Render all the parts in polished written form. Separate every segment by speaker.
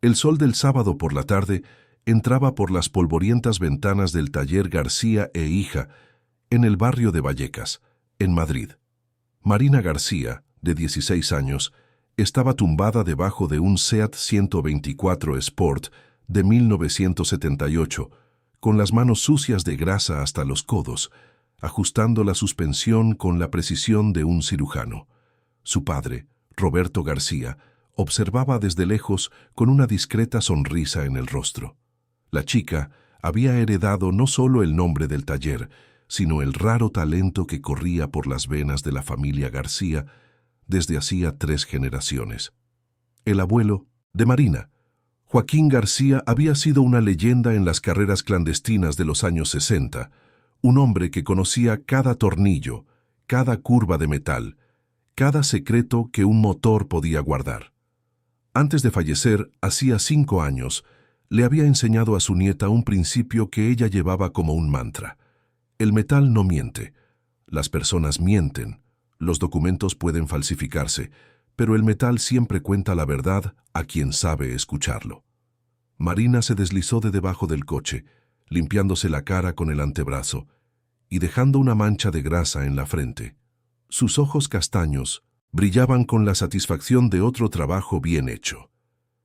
Speaker 1: El sol del sábado por la tarde entraba por las polvorientas ventanas del taller García e Hija, en el barrio de Vallecas, en Madrid. Marina García, de 16 años, estaba tumbada debajo de un Seat 124 Sport de 1978, con las manos sucias de grasa hasta los codos, ajustando la suspensión con la precisión de un cirujano. Su padre, Roberto García, observaba desde lejos con una discreta sonrisa en el rostro. La chica había heredado no solo el nombre del taller, sino el raro talento que corría por las venas de la familia García desde hacía 3 generaciones. El abuelo de Marina, Joaquín García, había sido una leyenda en las carreras clandestinas de los años 60, un hombre que conocía cada tornillo, cada curva de metal, cada secreto que un motor podía guardar. Antes de fallecer, hacía 5 años, le había enseñado a su nieta un principio que ella llevaba como un mantra. El metal no miente, las personas mienten, los documentos pueden falsificarse, pero el metal siempre cuenta la verdad a quien sabe escucharlo. Marina se deslizó de debajo del coche, limpiándose la cara con el antebrazo y dejando una mancha de grasa en la frente. Sus ojos castaños brillaban con la satisfacción de otro trabajo bien hecho.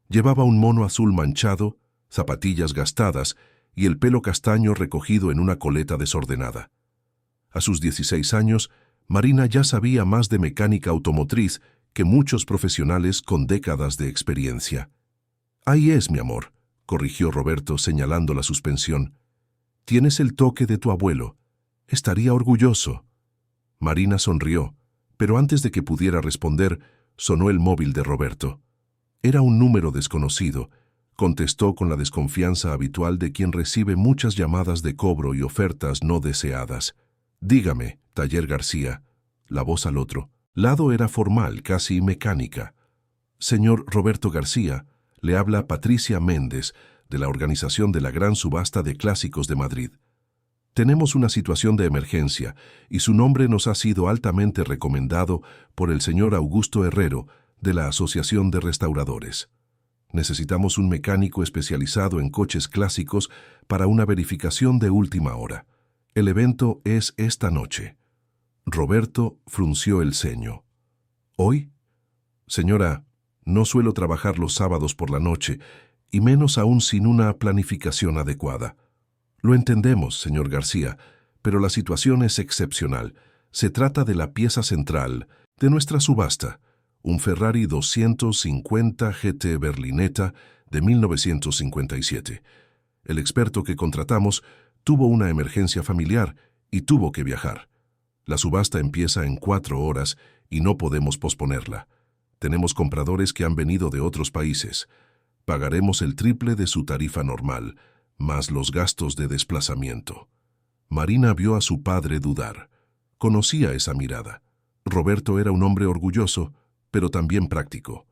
Speaker 1: Llevaba un mono azul manchado, zapatillas gastadas y el pelo castaño recogido en una coleta desordenada. A sus 16 años, Marina ya sabía más de mecánica automotriz que muchos profesionales con décadas de experiencia. «Ahí es, mi amor», corrigió Roberto señalando la suspensión. «Tienes el toque de tu abuelo. Estaría orgulloso». Marina sonrió, pero antes de que pudiera responder, sonó el móvil de Roberto. Era un número desconocido. Contestó con la desconfianza habitual de quien recibe muchas llamadas de cobro y ofertas no deseadas. «Dígame, Taller García». La voz al otro lado era formal, casi mecánica. «Señor Roberto García, le habla Patricia Méndez, de la organización de la Gran Subasta de Clásicos de Madrid. Tenemos una situación de emergencia y su nombre nos ha sido altamente recomendado por el señor Augusto Herrero, de la Asociación de Restauradores. Necesitamos un mecánico especializado en coches clásicos para una verificación de última hora. El evento es esta noche». Roberto frunció el ceño. «¿Hoy? Señora, no suelo trabajar los sábados por la noche, y menos aún sin una planificación adecuada. Lo entendemos, señor García, pero la situación es excepcional. Se trata de la pieza central de nuestra subasta, un Ferrari 250 GT Berlinetta de 1957. El experto que contratamos tuvo una emergencia familiar y tuvo que viajar. La subasta empieza en 4 horas y no podemos posponerla. Tenemos compradores que han venido de otros países. Pagaremos el triple de su tarifa normal, más los gastos de desplazamiento». Marina vio a su padre dudar. Conocía esa mirada. Roberto era un hombre orgulloso, pero también práctico.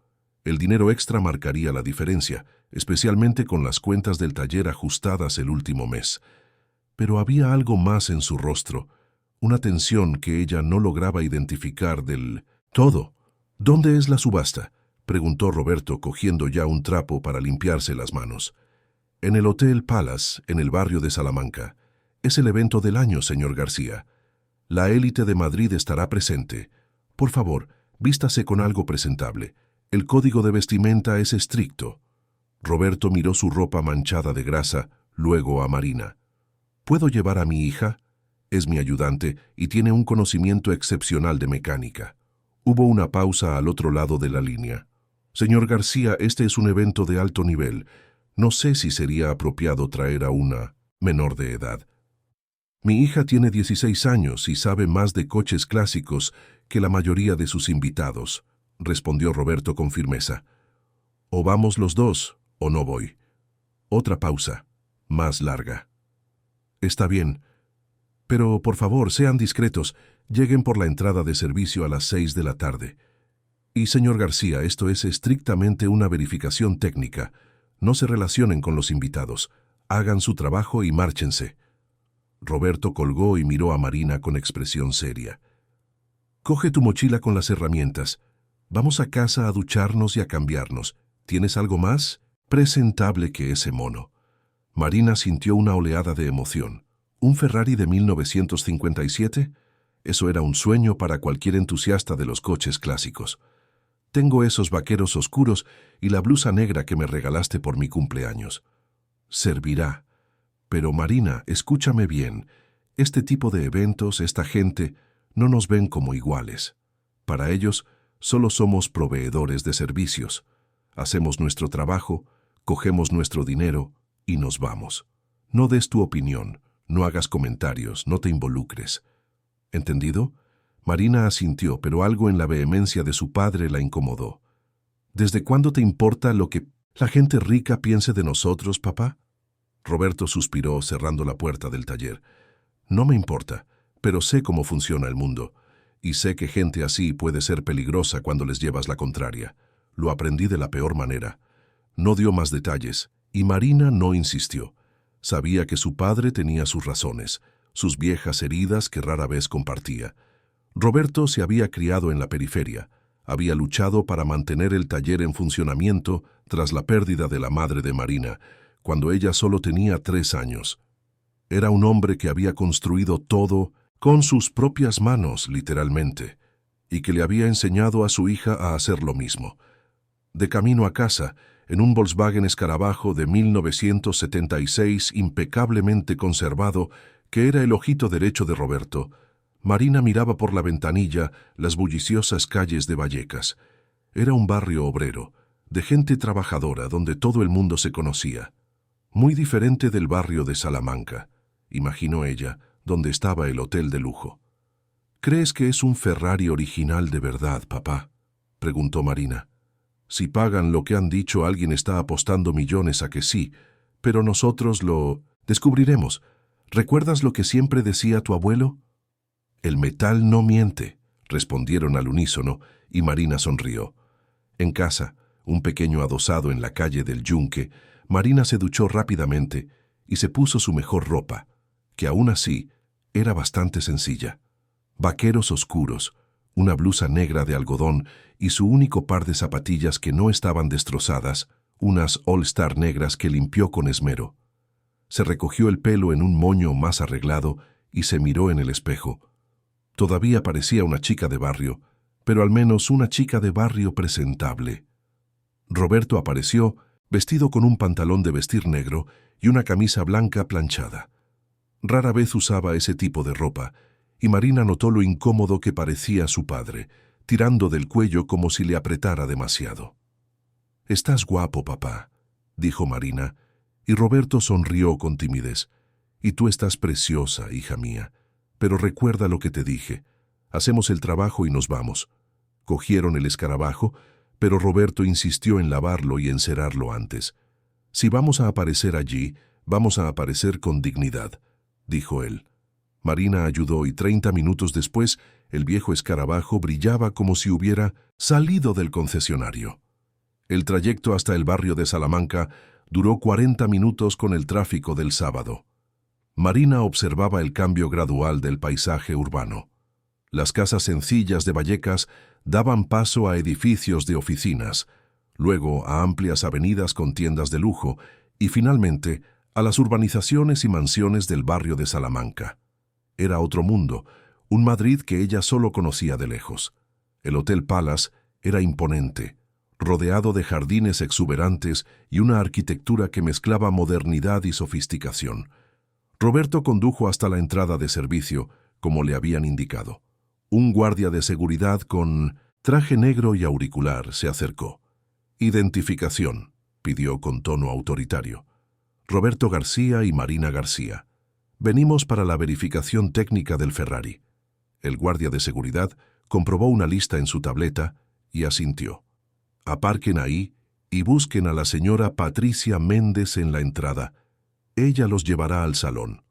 Speaker 1: El dinero extra marcaría la diferencia, especialmente con las cuentas del taller ajustadas el último mes. Pero había algo más en su rostro, una tensión que ella no lograba identificar del todo. «¿Dónde es la subasta?», preguntó Roberto, cogiendo ya un trapo para limpiarse las manos. «En el Hotel Palace, en el barrio de Salamanca. Es el evento del año, señor García. La élite de Madrid estará presente. Por favor, vístase con algo presentable. El código de vestimenta es estricto». Roberto miró su ropa manchada de grasa, luego a Marina. «¿Puedo llevar a mi hija? Es mi ayudante y tiene un conocimiento excepcional de mecánica». Hubo una pausa al otro lado de la línea. «Señor García, este es un evento de alto nivel. No sé si sería apropiado traer a una menor de edad». «Mi hija tiene 16 años y sabe más de coches clásicos que la mayoría de sus invitados», respondió Roberto con firmeza. «O vamos los dos, o no voy». Otra pausa, más larga. «Está bien. Pero, por favor, sean discretos. Lleguen por la entrada de servicio a las 6 de la tarde. Y, señor García, esto es estrictamente una verificación técnica. No se relacionen con los invitados. Hagan su trabajo y márchense». Roberto colgó y miró a Marina con expresión seria. «Coge tu mochila con las herramientas. Vamos a casa a ducharnos y a cambiarnos. ¿Tienes algo más?», presentable que ese mono. Marina sintió una oleada de emoción. ¿Un Ferrari de 1957? Eso era un sueño para cualquier entusiasta de los coches clásicos. Tengo esos vaqueros oscuros y la blusa negra que me regalaste por mi cumpleaños. Servirá. Pero Marina, escúchame bien. Este tipo de eventos, esta gente, no nos ven como iguales. Para ellos, solo somos proveedores de servicios. Hacemos nuestro trabajo, cogemos nuestro dinero y nos vamos. No des tu opinión, no hagas comentarios, no te involucres. ¿Entendido? Marina asintió, pero algo en la vehemencia de su padre la incomodó. ¿Desde cuándo te importa lo que la gente rica piense de nosotros, papá? Roberto suspiró cerrando la puerta del taller. No me importa, pero sé cómo funciona el mundo, y sé que gente así puede ser peligrosa cuando les llevas la contraria. Lo aprendí de la peor manera. No dio más detalles, y Marina no insistió. Sabía que su padre tenía sus razones, sus viejas heridas que rara vez compartía. Roberto se había criado en la periferia, había luchado para mantener el taller en funcionamiento tras la pérdida de la madre de Marina, cuando ella solo tenía 3 años. Era un hombre que había construido todo con sus propias manos, literalmente, y que le había enseñado a su hija a hacer lo mismo. De camino a casa, en un Volkswagen Escarabajo de 1976 impecablemente conservado, que era el ojito derecho de Roberto, Marina miraba por la ventanilla las bulliciosas calles de Vallecas. Era un barrio obrero, de gente trabajadora donde todo el mundo se conocía. Muy diferente del barrio de Salamanca, imaginó ella, donde estaba el hotel de lujo. ¿Crees que es un Ferrari original de verdad, papá?, preguntó Marina. Si pagan lo que han dicho, alguien está apostando millones a que sí, pero nosotros lo descubriremos. ¿Recuerdas lo que siempre decía tu abuelo? El metal no miente, respondieron al unísono, y Marina sonrió. En casa, un pequeño adosado en la calle del Yunque, Marina se duchó rápidamente y se puso su mejor ropa, que aún así era bastante sencilla. Vaqueros oscuros, una blusa negra de algodón y su único par de zapatillas que no estaban destrozadas, unas All-Star negras que limpió con esmero. Se recogió el pelo en un moño más arreglado y se miró en el espejo. Todavía parecía una chica de barrio, pero al menos una chica de barrio presentable. Roberto apareció, vestido con un pantalón de vestir negro y una camisa blanca planchada. Rara vez usaba ese tipo de ropa, y Marina notó lo incómodo que parecía su padre, tirando del cuello como si le apretara demasiado. «Estás guapo, papá», dijo Marina, y Roberto sonrió con timidez. «Y tú estás preciosa, hija mía. Pero recuerda lo que te dije. Hacemos el trabajo y nos vamos». Cogieron el escarabajo, pero Roberto insistió en lavarlo y encerarlo antes. «Si vamos a aparecer allí, vamos a aparecer con dignidad», dijo él. Marina ayudó y 30 minutos después el viejo escarabajo brillaba como si hubiera salido del concesionario. El trayecto hasta el barrio de Salamanca duró 40 minutos con el tráfico del sábado. Marina observaba el cambio gradual del paisaje urbano. Las casas sencillas de Vallecas daban paso a edificios de oficinas, luego a amplias avenidas con tiendas de lujo y finalmente a las urbanizaciones y mansiones del barrio de Salamanca. Era otro mundo, un Madrid que ella solo conocía de lejos. El Hotel Palace era imponente, rodeado de jardines exuberantes y una arquitectura que mezclaba modernidad y sofisticación. Roberto condujo hasta la entrada de servicio, como le habían indicado. Un guardia de seguridad con traje negro y auricular se acercó. «Identificación», pidió con tono autoritario. «Roberto García y Marina García. Venimos para la verificación técnica del Ferrari». El guardia de seguridad comprobó una lista en su tableta y asintió. «Aparquen ahí y busquen a la señora Patricia Méndez en la entrada. Ella los llevará al salón».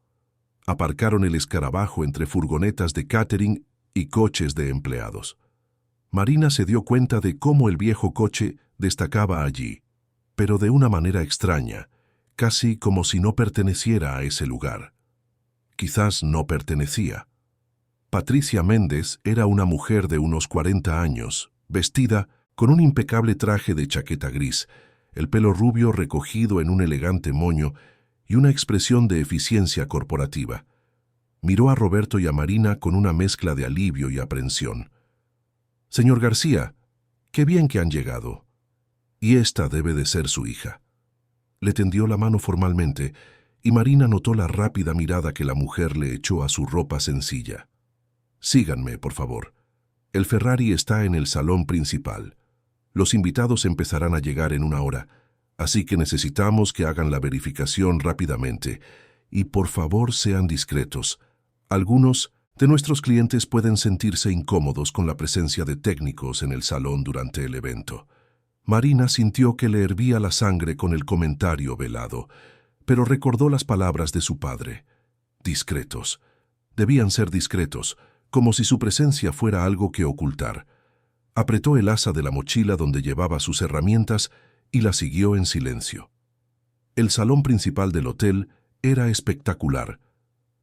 Speaker 1: Aparcaron el escarabajo entre furgonetas de catering y coches de empleados. Marina se dio cuenta de cómo el viejo coche destacaba allí, pero de una manera extraña, casi como si no perteneciera a ese lugar. Quizás no pertenecía. Patricia Méndez era una mujer de unos 40 años, vestida con un impecable traje de chaqueta gris, el pelo rubio recogido en un elegante moño y una expresión de eficiencia corporativa. Miró a Roberto y a Marina con una mezcla de alivio y aprensión. «Señor García, qué bien que han llegado. Y esta debe de ser su hija». Le tendió la mano formalmente y Marina notó la rápida mirada que la mujer le echó a su ropa sencilla. «Síganme, por favor. El Ferrari está en el salón principal. Los invitados empezarán a llegar en 1 hora, así que necesitamos que hagan la verificación rápidamente. Y por favor sean discretos. Algunos de nuestros clientes pueden sentirse incómodos con la presencia de técnicos en el salón durante el evento». Marina sintió que le hervía la sangre con el comentario velado, pero recordó las palabras de su padre. Discretos. Debían ser discretos, como si su presencia fuera algo que ocultar. Apretó el asa de la mochila donde llevaba sus herramientas y la siguió en silencio. El salón principal del hotel era espectacular.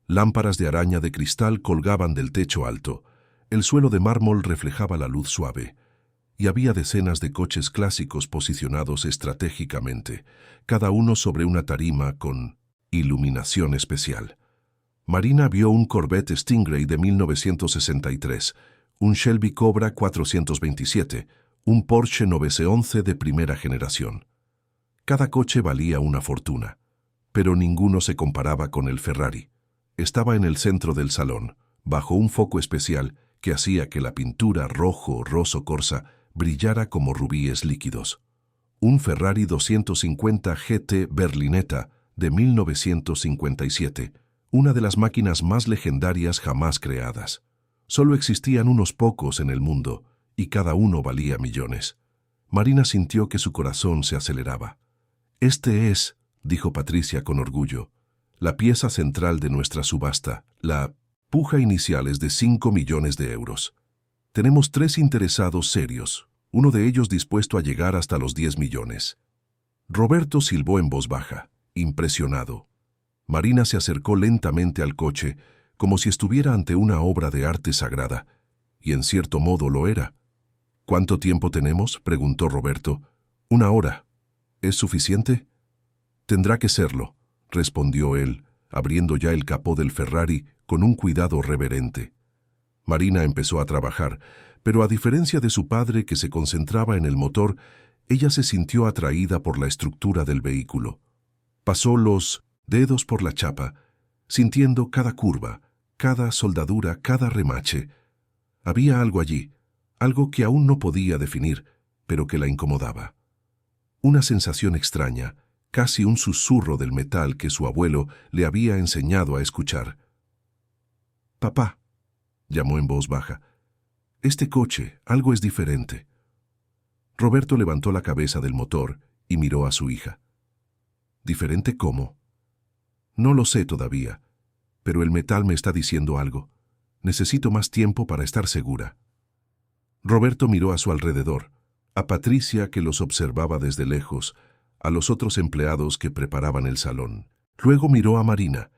Speaker 1: Lámparas de araña de cristal colgaban del techo alto. El suelo de mármol reflejaba la luz suave. Y había decenas de coches clásicos posicionados estratégicamente, cada uno sobre una tarima con iluminación especial. Marina vio un Corvette Stingray de 1963, un Shelby Cobra 427, un Porsche 911 de primera generación. Cada coche valía una fortuna, pero ninguno se comparaba con el Ferrari. Estaba en el centro del salón, bajo un foco especial que hacía que la pintura rojo corsa brillara como rubíes líquidos. Un Ferrari 250 GT Berlinetta de 1957, una de las máquinas más legendarias jamás creadas. Solo existían unos pocos en el mundo, y cada uno valía millones. Marina sintió que su corazón se aceleraba. «Este es», dijo Patricia con orgullo, «la pieza central de nuestra subasta. La puja inicial es de 5 millones de euros. Tenemos 3 interesados serios, uno de ellos dispuesto a llegar hasta los 10 millones. Roberto silbó en voz baja, impresionado. Marina se acercó lentamente al coche, como si estuviera ante una obra de arte sagrada, y en cierto modo lo era. «¿Cuánto tiempo tenemos?», preguntó Roberto. «1 hora. ¿Es suficiente?». «Tendrá que serlo», respondió él, abriendo ya el capó del Ferrari con un cuidado reverente. Marina empezó a trabajar, pero a diferencia de su padre que se concentraba en el motor, ella se sintió atraída por la estructura del vehículo. Pasó los dedos por la chapa, sintiendo cada curva, cada soldadura, cada remache. Había algo allí, algo que aún no podía definir, pero que la incomodaba. Una sensación extraña, casi un susurro del metal que su abuelo le había enseñado a escuchar. «Papá», llamó en voz baja, «este coche, algo es diferente». Roberto levantó la cabeza del motor y miró a su hija. «¿Diferente cómo?». «No lo sé todavía, pero el metal me está diciendo algo. Necesito más tiempo para estar segura». Roberto miró a su alrededor, a Patricia que los observaba desde lejos, a los otros empleados que preparaban el salón. Luego miró a Marina,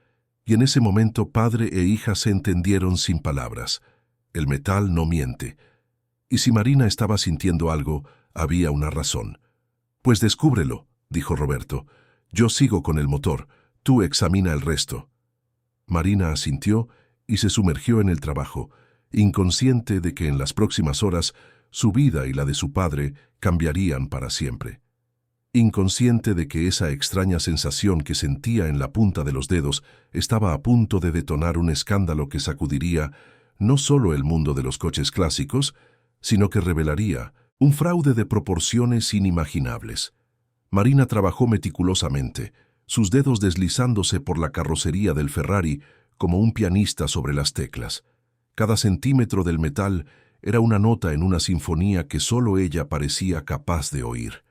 Speaker 1: y en ese momento padre e hija se entendieron sin palabras. El metal no miente. Y si Marina estaba sintiendo algo, había una razón. «Pues descúbrelo», dijo Roberto. «Yo sigo con el motor. Tú examina el resto». Marina asintió y se sumergió en el trabajo, inconsciente de que en las próximas horas su vida y la de su padre cambiarían para siempre. Inconsciente de que esa extraña sensación que sentía en la punta de los dedos estaba a punto de detonar un escándalo que sacudiría no solo el mundo de los coches clásicos, sino que revelaría un fraude de proporciones inimaginables. Marina trabajó meticulosamente, sus dedos deslizándose por la carrocería del Ferrari como un pianista sobre las teclas. Cada centímetro del metal era una nota en una sinfonía que solo ella parecía capaz de oír.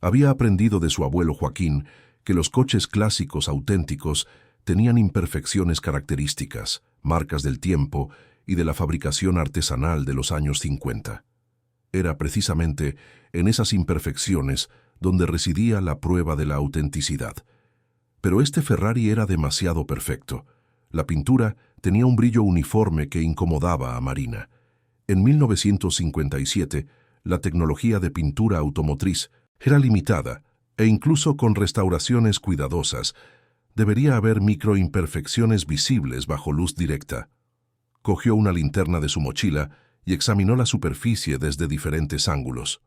Speaker 1: Había aprendido de su abuelo Joaquín que los coches clásicos auténticos tenían imperfecciones características, marcas del tiempo y de la fabricación artesanal de los años 50. Era precisamente en esas imperfecciones donde residía la prueba de la autenticidad. Pero este Ferrari era demasiado perfecto. La pintura tenía un brillo uniforme que incomodaba a Marina. En 1957, la tecnología de pintura automotriz era limitada, E incluso con restauraciones cuidadosas, debería haber microimperfecciones visibles bajo luz directa. Cogió una linterna de su mochila y examinó la superficie desde diferentes ángulos.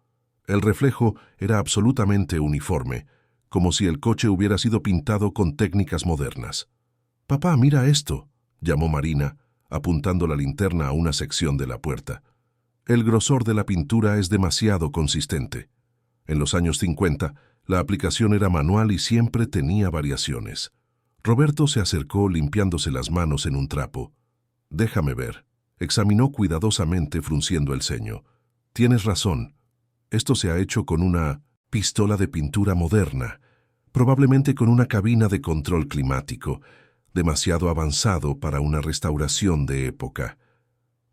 Speaker 1: El reflejo era absolutamente uniforme, como si el coche hubiera sido pintado con técnicas modernas. «Papá, mira esto», llamó Marina, apuntando la linterna a una sección de la puerta. «El grosor de la pintura es demasiado consistente». En los años 50, la aplicación era manual y siempre tenía variaciones. Roberto se acercó limpiándose las manos en un trapo. «Déjame ver». Examinó cuidadosamente frunciendo el ceño. «Tienes razón. Esto se ha hecho con una pistola de pintura moderna, probablemente con una cabina de control climático, demasiado avanzado para una restauración de época».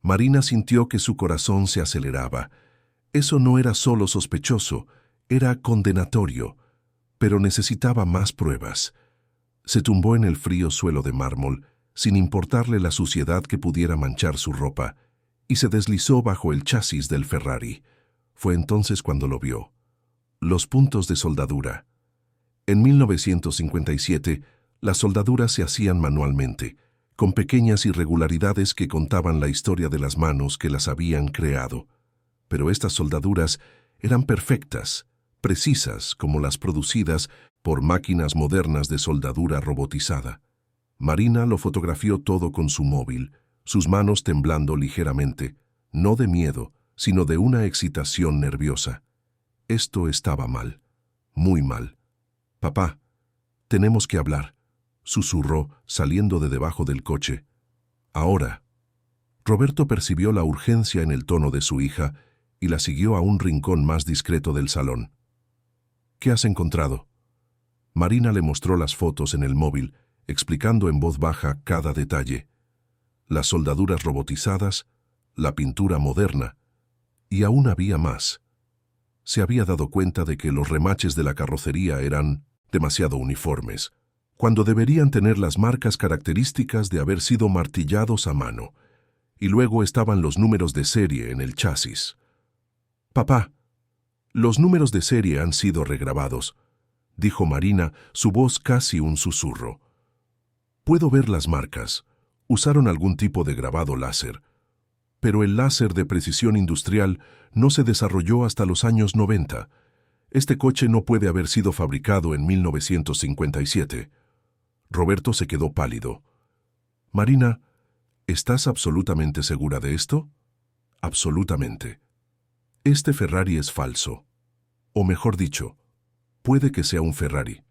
Speaker 1: Marina sintió que su corazón se aceleraba. Eso no era solo sospechoso, era condenatorio, pero necesitaba más pruebas. Se tumbó en el frío suelo de mármol, sin importarle la suciedad que pudiera manchar su ropa, y se deslizó bajo el chasis del Ferrari. Fue entonces cuando lo vio. Los puntos de soldadura. En 1957, las soldaduras se hacían manualmente, con pequeñas irregularidades que contaban la historia de las manos que las habían creado. Pero estas soldaduras eran perfectas, precisas como las producidas por máquinas modernas de soldadura robotizada. Marina lo fotografió todo con su móvil, sus manos temblando ligeramente, no de miedo, sino de una excitación nerviosa. Esto estaba mal, muy mal. «Papá, tenemos que hablar», susurró, saliendo de debajo del coche. «Ahora». Roberto percibió la urgencia en el tono de su hija y la siguió a un rincón más discreto del salón. «¿Qué has encontrado?» Marina le mostró las fotos en el móvil, explicando en voz baja cada detalle. Las soldaduras robotizadas, la pintura moderna, y aún había más. Se había dado cuenta de que los remaches de la carrocería eran demasiado uniformes, cuando deberían tener las marcas características de haber sido martillados a mano, y luego estaban los números de serie en el chasis. «Papá, los números de serie han sido regrabados», dijo Marina, su voz casi un susurro. «Puedo ver las marcas. Usaron algún tipo de grabado láser. Pero el láser de precisión industrial no se desarrolló hasta los años 90. Este coche no puede haber sido fabricado en 1957. Roberto se quedó pálido. «Marina, ¿estás absolutamente segura de esto?» «Absolutamente. Este Ferrari es falso. O mejor dicho, puede que sea un Ferrari,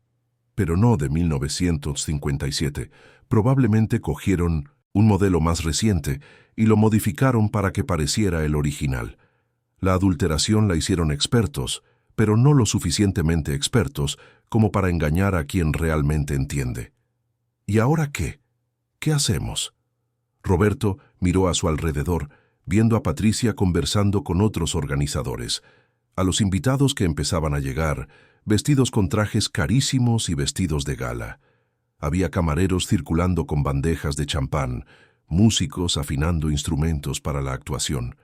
Speaker 1: pero no de 1957. Probablemente cogieron un modelo más reciente y lo modificaron para que pareciera el original. La adulteración la hicieron expertos, pero no lo suficientemente expertos como para engañar a quien realmente entiende. ¿Y ahora qué? ¿Qué hacemos?» Roberto miró a su alrededor, viendo a Patricia conversando con otros organizadores, a los invitados que empezaban a llegar, vestidos con trajes carísimos y vestidos de gala. Había camareros circulando con bandejas de champán, músicos afinando instrumentos para la actuación.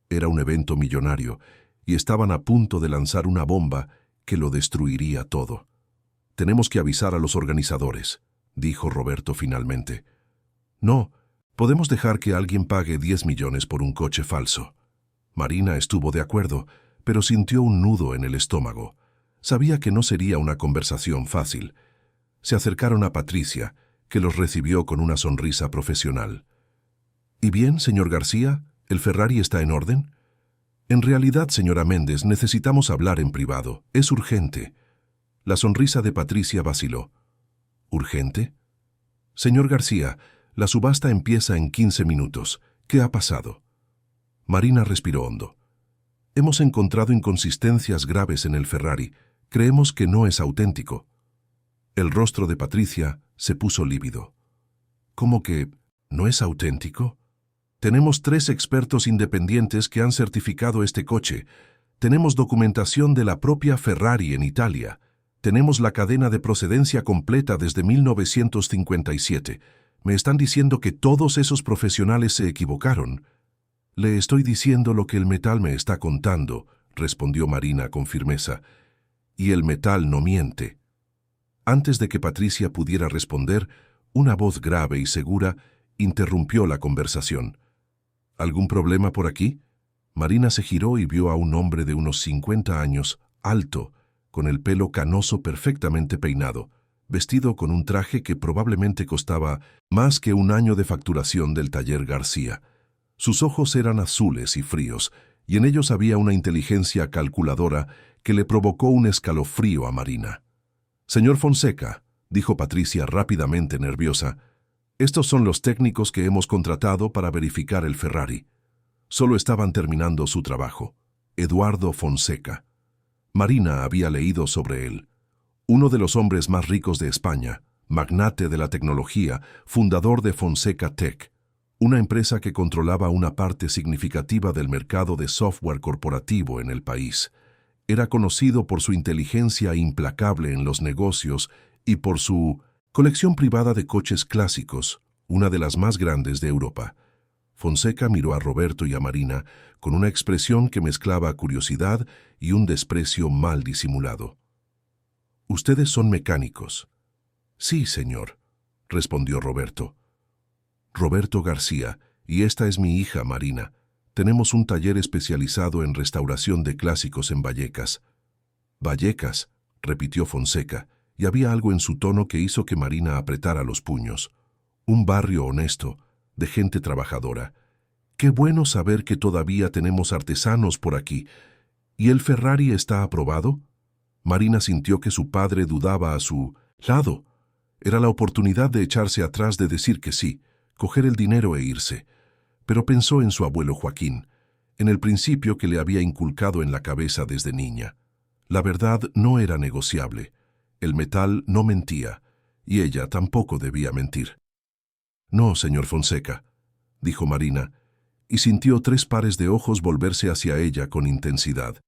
Speaker 1: Era un evento millonario, y estaban a punto de lanzar una bomba que lo destruiría todo. «Tenemos que avisar a los organizadores», dijo Roberto finalmente. «No, podemos dejar que alguien pague 10 millones por un coche falso». Marina estuvo de acuerdo, pero sintió un nudo en el estómago. Sabía que no sería una conversación fácil. Se acercaron a Patricia, que los recibió con una sonrisa profesional. «¿Y bien, señor García? ¿El Ferrari está en orden?» «En realidad, señora Méndez, necesitamos hablar en privado. Es urgente». La sonrisa de Patricia vaciló. «¿Urgente?» «Señor García, la subasta empieza en 15 minutos. ¿Qué ha pasado?» Marina respiró hondo. «Hemos encontrado inconsistencias graves en el Ferrari. Creemos que no es auténtico». El rostro de Patricia se puso lívido. «¿Cómo que no es auténtico?» «Tenemos 3 expertos independientes que han certificado este coche. Tenemos documentación de la propia Ferrari en Italia. Tenemos la cadena de procedencia completa desde 1957. Me están diciendo que todos esos profesionales se equivocaron». «Le estoy diciendo lo que el metal me está contando», respondió Marina con firmeza. y el metal no miente. Antes de que Patricia pudiera responder, una voz grave y segura interrumpió la conversación. ¿Algún problema por aquí? Marina se giró y vio a un hombre de unos 50 años, alto, con el pelo canoso perfectamente peinado, vestido con un traje que probablemente costaba más que un año de facturación del taller García. Sus ojos eran azules y fríos, y en ellos había una inteligencia calculadora que le provocó un escalofrío a Marina. «Señor Fonseca», dijo Patricia rápidamente nerviosa, «estos son los técnicos que hemos contratado para verificar el Ferrari». Solo estaban terminando su trabajo. Eduardo Fonseca. Marina había leído sobre él. Uno de los hombres más ricos de España, magnate de la tecnología, fundador de Fonseca Tech, una empresa que controlaba una parte significativa del mercado de software corporativo en el país. Era conocido por su inteligencia implacable en los negocios y por su colección privada de coches clásicos, una de las más grandes de Europa. Fonseca miró a Roberto y a Marina con una expresión que mezclaba curiosidad y un desprecio mal disimulado. «¿Ustedes son mecánicos?» «Sí, señor», respondió Roberto. «Roberto García, y esta es mi hija Marina. Tenemos un taller especializado en restauración de clásicos en Vallecas». «Vallecas», repitió Fonseca, y había algo en su tono que hizo que Marina apretara los puños. «Un barrio honesto, de gente trabajadora. Qué bueno saber que todavía tenemos artesanos por aquí. ¿Y el Ferrari está aprobado?» Marina sintió que su padre dudaba a su lado. Era la oportunidad de echarse atrás, de decir que sí, coger el dinero e irse. Pero pensó en su abuelo Joaquín, en el principio que le había inculcado en la cabeza desde niña. La verdad no era negociable. El metal no mentía, y ella tampoco debía mentir. «No, señor Fonseca», dijo Marina, y sintió 3 pares de ojos volverse hacia ella con intensidad.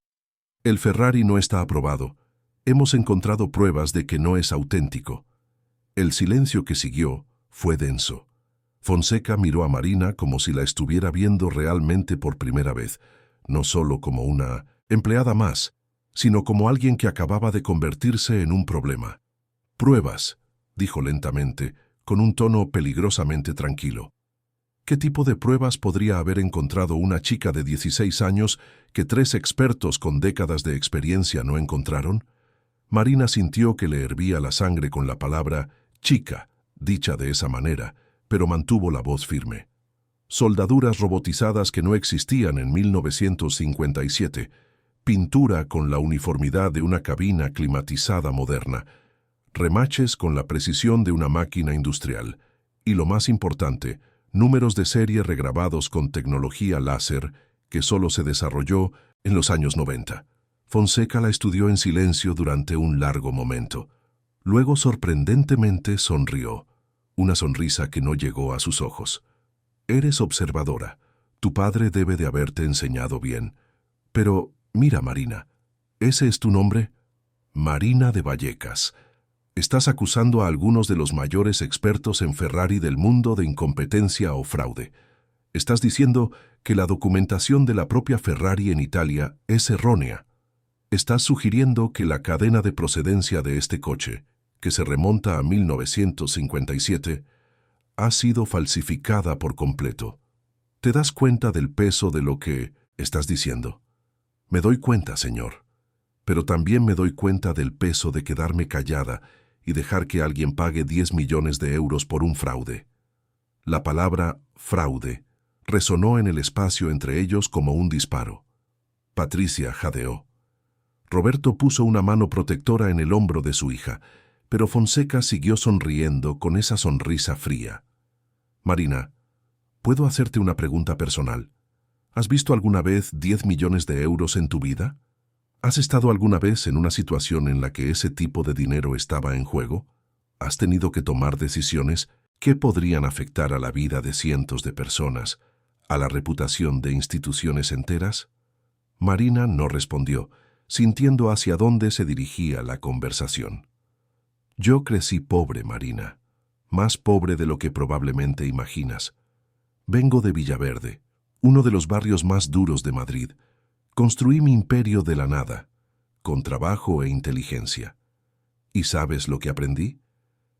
Speaker 1: «El Ferrari no está aprobado. Hemos encontrado pruebas de que no es auténtico». El silencio que siguió fue denso. Fonseca miró a Marina como si la estuviera viendo realmente por primera vez, no solo como una empleada más, sino como alguien que acababa de convertirse en un problema. «Pruebas», dijo lentamente, con un tono peligrosamente tranquilo. ¿Qué tipo de pruebas podría haber encontrado una chica de 16 años que 3 expertos con décadas de experiencia no encontraron? Marina sintió que le hervía la sangre con la palabra chica, dicha de esa manera, pero mantuvo la voz firme. Soldaduras robotizadas que no existían en 1957, pintura con la uniformidad de una cabina climatizada moderna, remaches con la precisión de una máquina industrial, y lo más importante, números de serie regrabados con tecnología láser que solo se desarrolló en los años 90. Fonseca la estudió en silencio durante un largo momento. Luego, sorprendentemente, sonrió, una sonrisa que no llegó a sus ojos. «Eres observadora. Tu padre debe de haberte enseñado bien. Pero, mira, Marina, ¿ese es tu nombre?» «Marina de Vallecas. Estás acusando a algunos de los mayores expertos en Ferrari del mundo de incompetencia o fraude. Estás diciendo que la documentación de la propia Ferrari en Italia es errónea. Estás sugiriendo que la cadena de procedencia de este coche, que se remonta a 1957, ha sido falsificada por completo. ¿Te das cuenta del peso de lo que estás diciendo?» «Me doy cuenta, señor. Pero también me doy cuenta del peso de quedarme callada y dejar que alguien pague 10 millones de euros por un fraude». La palabra fraude resonó en el espacio entre ellos como un disparo. Patricia jadeó. Roberto puso una mano protectora en el hombro de su hija, pero Fonseca siguió sonriendo con esa sonrisa fría. «Marina, ¿puedo hacerte una pregunta personal? ¿Has visto alguna vez 10 millones de euros en tu vida? ¿Has estado alguna vez en una situación en la que ese tipo de dinero estaba en juego? ¿Has tenido que tomar decisiones que podrían afectar a la vida de cientos de personas, a la reputación de instituciones enteras?» Marina no respondió, sintiendo hacia dónde se dirigía la conversación. «Yo crecí pobre, Marina, más pobre de lo que probablemente imaginas. Vengo de Villaverde, uno de los barrios más duros de Madrid. Construí mi imperio de la nada. con trabajo e inteligencia. ¿Y sabes lo que aprendí?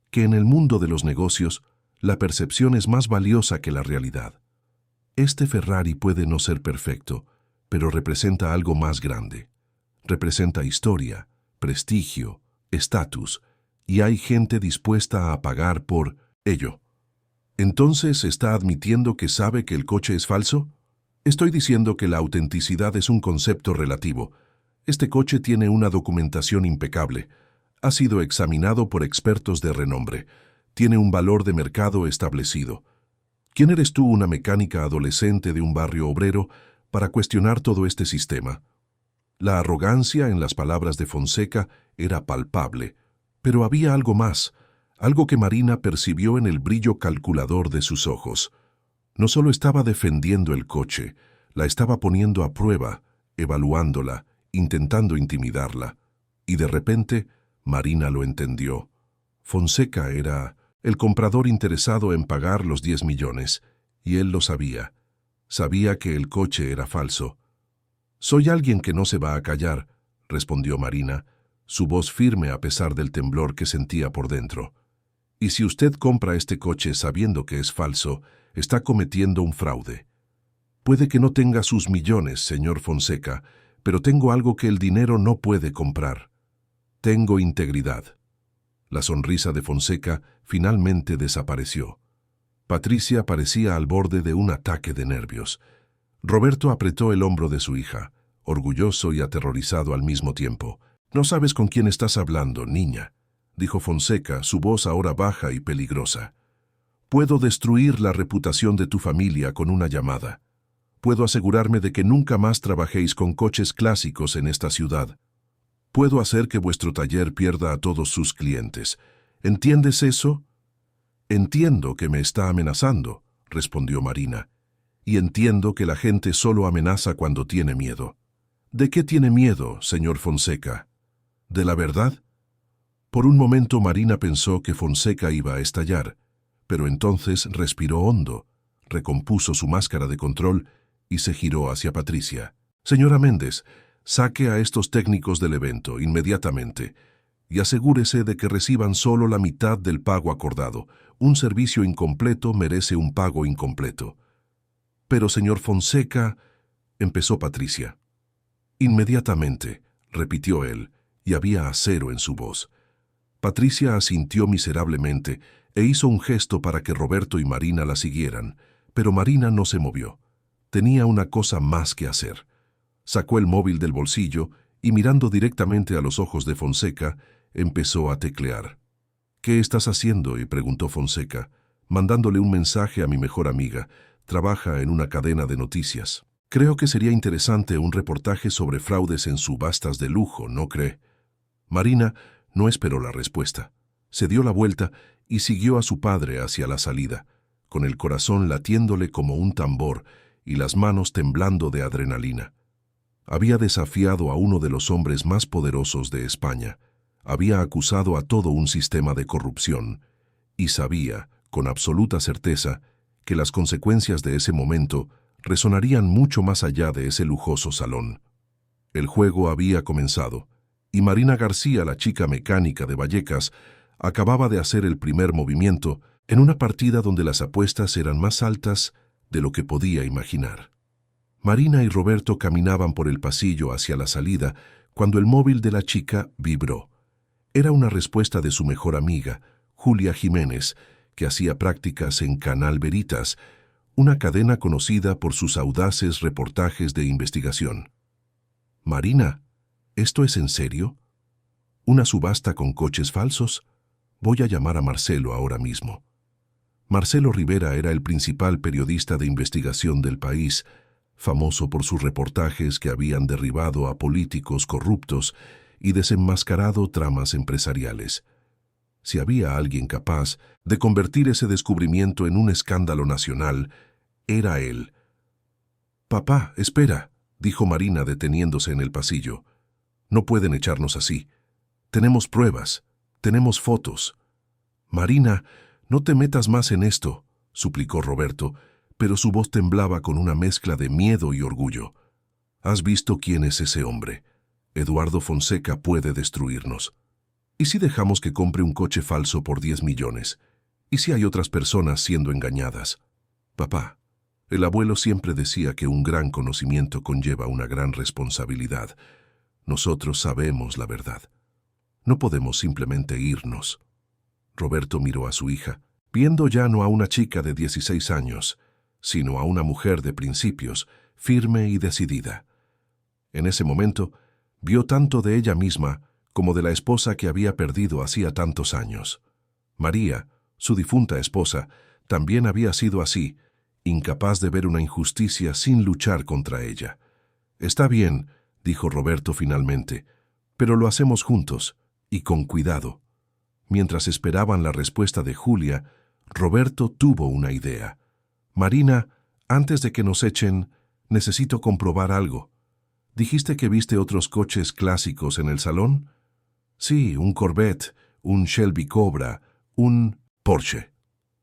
Speaker 1: Que en el mundo de los negocios, la percepción es más valiosa que la realidad. Este Ferrari puede no ser perfecto, pero representa algo más grande. Representa historia, prestigio, estatus, y hay gente dispuesta a pagar por ello. ¿Entonces está admitiendo que sabe que el coche es falso? Estoy diciendo que la autenticidad es un concepto relativo. Este coche tiene una documentación impecable. Ha sido examinado por expertos de renombre. Tiene un valor de mercado establecido. ¿Quién eres tú, una mecánica adolescente de un barrio obrero, para cuestionar todo este sistema? La arrogancia en las palabras de Fonseca era palpable, pero había algo más, algo que Marina percibió en el brillo calculador de sus ojos. No solo estaba defendiendo el coche, la estaba poniendo a prueba, evaluándola, intentando intimidarla. Y de repente, Marina lo entendió. Fonseca era el comprador interesado en pagar los 10 millones, y él lo sabía. Sabía que el coche era falso. «Soy alguien que no se va a callar», respondió Marina, su voz firme a pesar del temblor que sentía por dentro. «Y si usted compra este coche sabiendo que es falso, está cometiendo un fraude. Puede que no tenga sus millones, señor Fonseca, pero tengo algo que el dinero no puede comprar. Tengo integridad». La sonrisa de Fonseca finalmente desapareció. Patricia parecía al borde de un ataque de nervios. Roberto apretó el hombro de su hija, orgulloso y aterrorizado al mismo tiempo. «No sabes con quién estás hablando, niña», dijo Fonseca, su voz ahora baja y peligrosa. «Puedo destruir la reputación de tu familia con una llamada. Puedo asegurarme de que nunca más trabajéis con coches clásicos en esta ciudad. Puedo hacer que vuestro taller pierda a todos sus clientes. ¿Entiendes eso?» «Entiendo que me está amenazando», respondió Marina. «Y entiendo que la gente solo amenaza cuando tiene miedo». «¿De qué tiene miedo, señor Fonseca? ¿De la verdad?» Por un momento Marina pensó que Fonseca iba a estallar, pero entonces respiró hondo, recompuso su máscara de control y se giró hacia Patricia. «Señora Méndez, saque a estos técnicos del evento inmediatamente y asegúrese de que reciban solo la mitad del pago acordado. Un servicio incompleto merece un pago incompleto». «Pero, señor Fonseca», empezó Patricia. «Inmediatamente», repitió él, y había acero en su voz. Patricia asintió miserablemente e hizo un gesto para que Roberto y Marina la siguieran, pero Marina no se movió. Tenía una cosa más que hacer. Sacó el móvil del bolsillo y, mirando directamente a los ojos de Fonseca, empezó a teclear. «¿Qué estás haciendo?», y preguntó Fonseca. «Mandándole un mensaje a mi mejor amiga. Trabaja en una cadena de noticias. Creo que sería interesante un reportaje sobre fraudes en subastas de lujo, ¿no cree?» Marina no esperó la respuesta. Se dio la vuelta y siguió a su padre hacia la salida, con el corazón latiéndole como un tambor y las manos temblando de adrenalina. Había desafiado a uno de los hombres más poderosos de España. Había acusado a todo un sistema de corrupción y sabía, con absoluta certeza, que las consecuencias de ese momento resonarían mucho más allá de ese lujoso salón. El juego había comenzado, y Marina García, la chica mecánica de Vallecas, acababa de hacer el primer movimiento en una partida donde las apuestas eran más altas de lo que podía imaginar. Marina y Roberto caminaban por el pasillo hacia la salida cuando el móvil de la chica vibró. Era una respuesta de su mejor amiga, Julia Jiménez, que hacía prácticas en Canal Veritas, una cadena conocida por sus audaces reportajes de investigación. «Marina, ¿esto es en serio? ¿Una subasta con coches falsos? Voy a llamar a Marcelo ahora mismo». Marcelo Rivera era el principal periodista de investigación del país, famoso por sus reportajes que habían derribado a políticos corruptos y desenmascarado tramas empresariales. Si había alguien capaz de convertir ese descubrimiento en un escándalo nacional, era él. «Papá, espera», dijo Marina deteniéndose en el pasillo. «No pueden echarnos así. Tenemos pruebas, tenemos fotos». «Marina, no te metas más en esto», suplicó Roberto, pero su voz temblaba con una mezcla de miedo y orgullo. «¿Has visto quién es ese hombre? Eduardo Fonseca puede destruirnos. ¿Y si dejamos que compre un coche falso por 10 millones? ¿Y si hay otras personas siendo engañadas? Papá, el abuelo siempre decía que un gran conocimiento conlleva una gran responsabilidad. Nosotros sabemos la verdad. No podemos simplemente irnos. Roberto miró a su hija, viendo ya no a una chica de 16 años, sino a una mujer de principios, firme y decidida. En ese momento, vio tanto de ella misma como de la esposa que había perdido hacía tantos años. María, su difunta esposa, también había sido así, incapaz de ver una injusticia sin luchar contra ella. «Está bien», dijo Roberto finalmente, «pero lo hacemos juntos y con cuidado». Mientras esperaban la respuesta de Julia, Roberto tuvo una idea. «Marina, antes de que nos echen, necesito comprobar algo. ¿Dijiste que viste otros coches clásicos en el salón?» «Sí, un Corvette, un Shelby Cobra, un Porsche.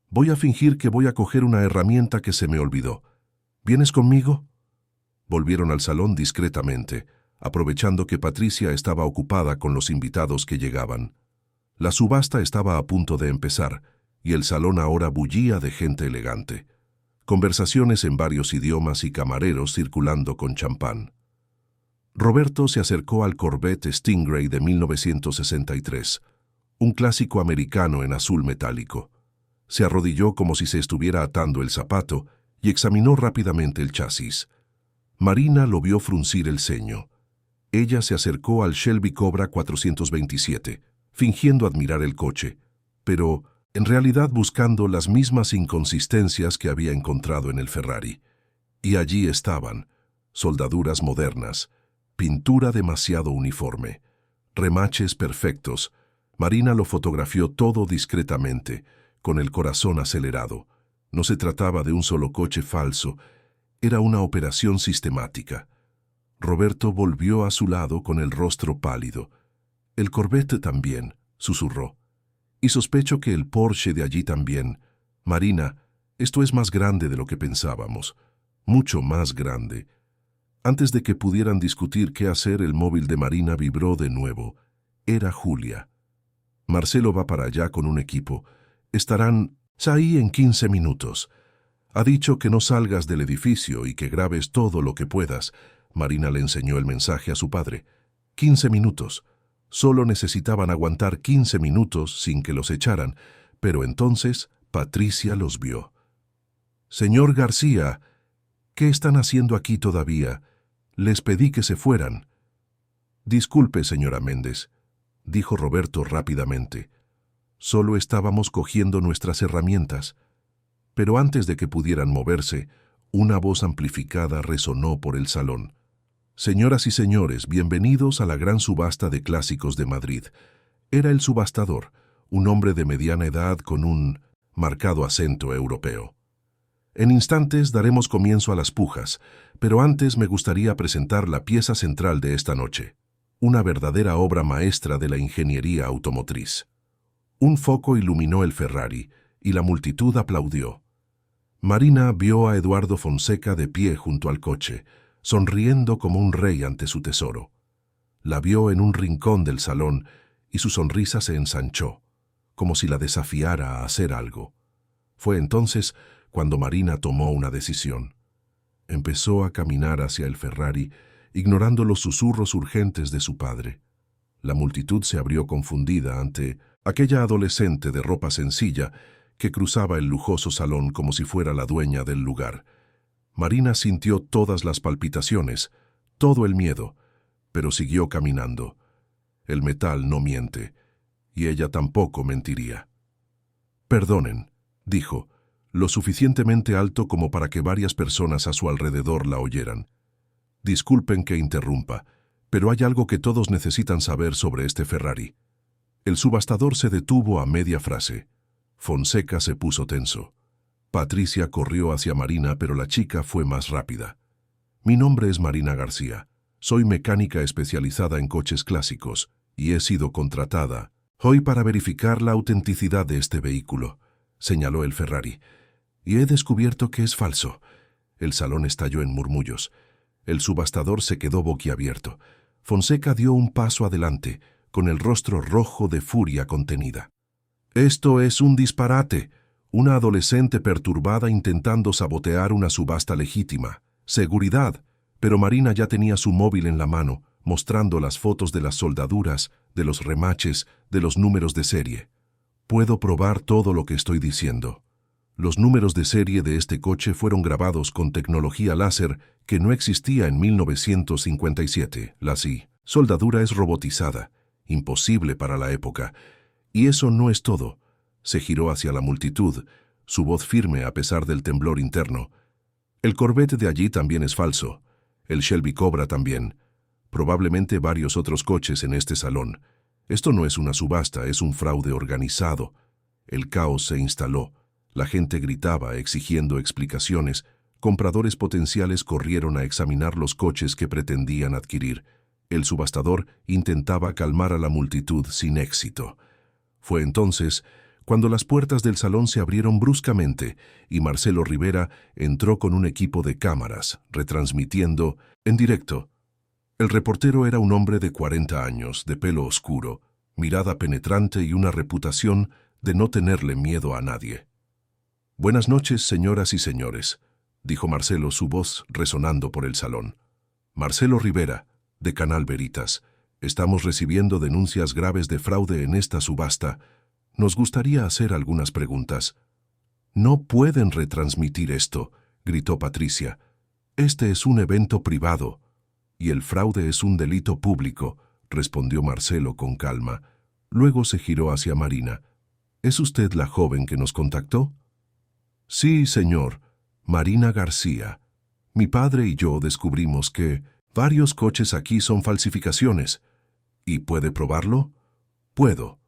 Speaker 1: Voy a fingir que voy a coger una herramienta que se me olvidó. ¿Vienes conmigo?» Volvieron al salón discretamente, aprovechando que Patricia estaba ocupada con los invitados que llegaban. La subasta estaba a punto de empezar, y el salón ahora bullía de gente elegante. Conversaciones en varios idiomas y camareros circulando con champán. Roberto se acercó al Corvette Stingray de 1963, un clásico americano en azul metálico. Se arrodilló como si se estuviera atando el zapato y examinó rápidamente el chasis. Marina lo vio fruncir el ceño. Ella se acercó al Shelby Cobra 427, fingiendo admirar el coche, pero en realidad buscando las mismas inconsistencias que había encontrado en el Ferrari. Y allí estaban, soldaduras modernas, pintura demasiado uniforme, remaches perfectos. Marina lo fotografió todo discretamente, con el corazón acelerado. No se trataba de un solo coche falso, era una operación sistemática. Roberto volvió a su lado con el rostro pálido. «El Corvette también», susurró. «Y sospecho que el Porsche de allí también. Marina, esto es más grande de lo que pensábamos. Mucho más grande». Antes de que pudieran discutir qué hacer, el móvil de Marina vibró de nuevo. Era Julia. «Marcelo va para allá con un equipo. Estarán ahí en 15 minutos. Ha dicho que no salgas del edificio y que grabes todo lo que puedas». Marina le enseñó el mensaje a su padre. 15 minutos. Solo necesitaban aguantar 15 minutos sin que los echaran, pero entonces Patricia los vio. «Señor García, ¿qué están haciendo aquí todavía? Les pedí que se fueran». «Disculpe, señora Méndez», dijo Roberto rápidamente. «Solo estábamos cogiendo nuestras herramientas». Pero antes de que pudieran moverse, una voz amplificada resonó por el salón. «Señoras y señores, bienvenidos a la gran subasta de clásicos de Madrid». Era el subastador, un hombre de mediana edad con un marcado acento europeo. «En instantes daremos comienzo a las pujas, pero antes me gustaría presentar la pieza central de esta noche, una verdadera obra maestra de la ingeniería automotriz». Un foco iluminó el Ferrari y la multitud aplaudió. Marina vio a Eduardo Fonseca de pie junto al coche, sonriendo como un rey ante su tesoro. La vio en un rincón del salón y su sonrisa se ensanchó, como si la desafiara a hacer algo. Fue entonces cuando Marina tomó una decisión. Empezó a caminar hacia el Ferrari, ignorando los susurros urgentes de su padre. La multitud se abrió confundida ante aquella adolescente de ropa sencilla que cruzaba el lujoso salón como si fuera la dueña del lugar. Marina sintió todas las palpitaciones, todo el miedo, pero siguió caminando. El metal no miente, y ella tampoco mentiría. «Perdonen», dijo, lo suficientemente alto como para que varias personas a su alrededor la oyeran. «Disculpen que interrumpa, pero hay algo que todos necesitan saber sobre este Ferrari». El subastador se detuvo a media frase. Fonseca se puso tenso. Patricia corrió hacia Marina, pero la chica fue más rápida. «Mi nombre es Marina García. Soy mecánica especializada en coches clásicos y he sido contratada hoy para verificar la autenticidad de este vehículo», señaló el Ferrari. «Y he descubierto que es falso». El salón estalló en murmullos. El subastador se quedó boquiabierto. Fonseca dio un paso adelante, con el rostro rojo de furia contenida. «Esto es un disparate. Una adolescente perturbada intentando sabotear una subasta legítima. Seguridad». Pero Marina ya tenía su móvil en la mano, mostrando las fotos de las soldaduras, de los remaches, de los números de serie. «Puedo probar todo lo que estoy diciendo. Los números de serie de este coche fueron grabados con tecnología láser que no existía en 1957. La soldadura es robotizada, imposible para la época. Y eso no es todo». Se giró hacia la multitud, su voz firme a pesar del temblor interno. «El Corvette de allí también es falso. El Shelby Cobra también. Probablemente varios otros coches en este salón. Esto no es una subasta, es un fraude organizado». El caos se instaló. La gente gritaba, exigiendo explicaciones. Compradores potenciales corrieron a examinar los coches que pretendían adquirir. El subastador intentaba calmar a la multitud sin éxito. Fue entonces cuando las puertas del salón se abrieron bruscamente y Marcelo Rivera entró con un equipo de cámaras, retransmitiendo en directo. El reportero era un hombre de 40 años, de pelo oscuro, mirada penetrante y una reputación de no tenerle miedo a nadie. «Buenas noches, señoras y señores», dijo Marcelo, su voz resonando por el salón. «Marcelo Rivera, de Canal Veritas. Estamos recibiendo denuncias graves de fraude en esta subasta. Nos gustaría hacer algunas preguntas». «No pueden retransmitir esto», gritó Patricia. «Este es un evento privado». «Y el fraude es un delito público», respondió Marcelo con calma. Luego se giró hacia Marina. «¿Es usted la joven que nos contactó?» «Sí, señor. Marina García. Mi padre y yo descubrimos que varios coches aquí son falsificaciones. ¿Y puede probarlo?» «Puedo».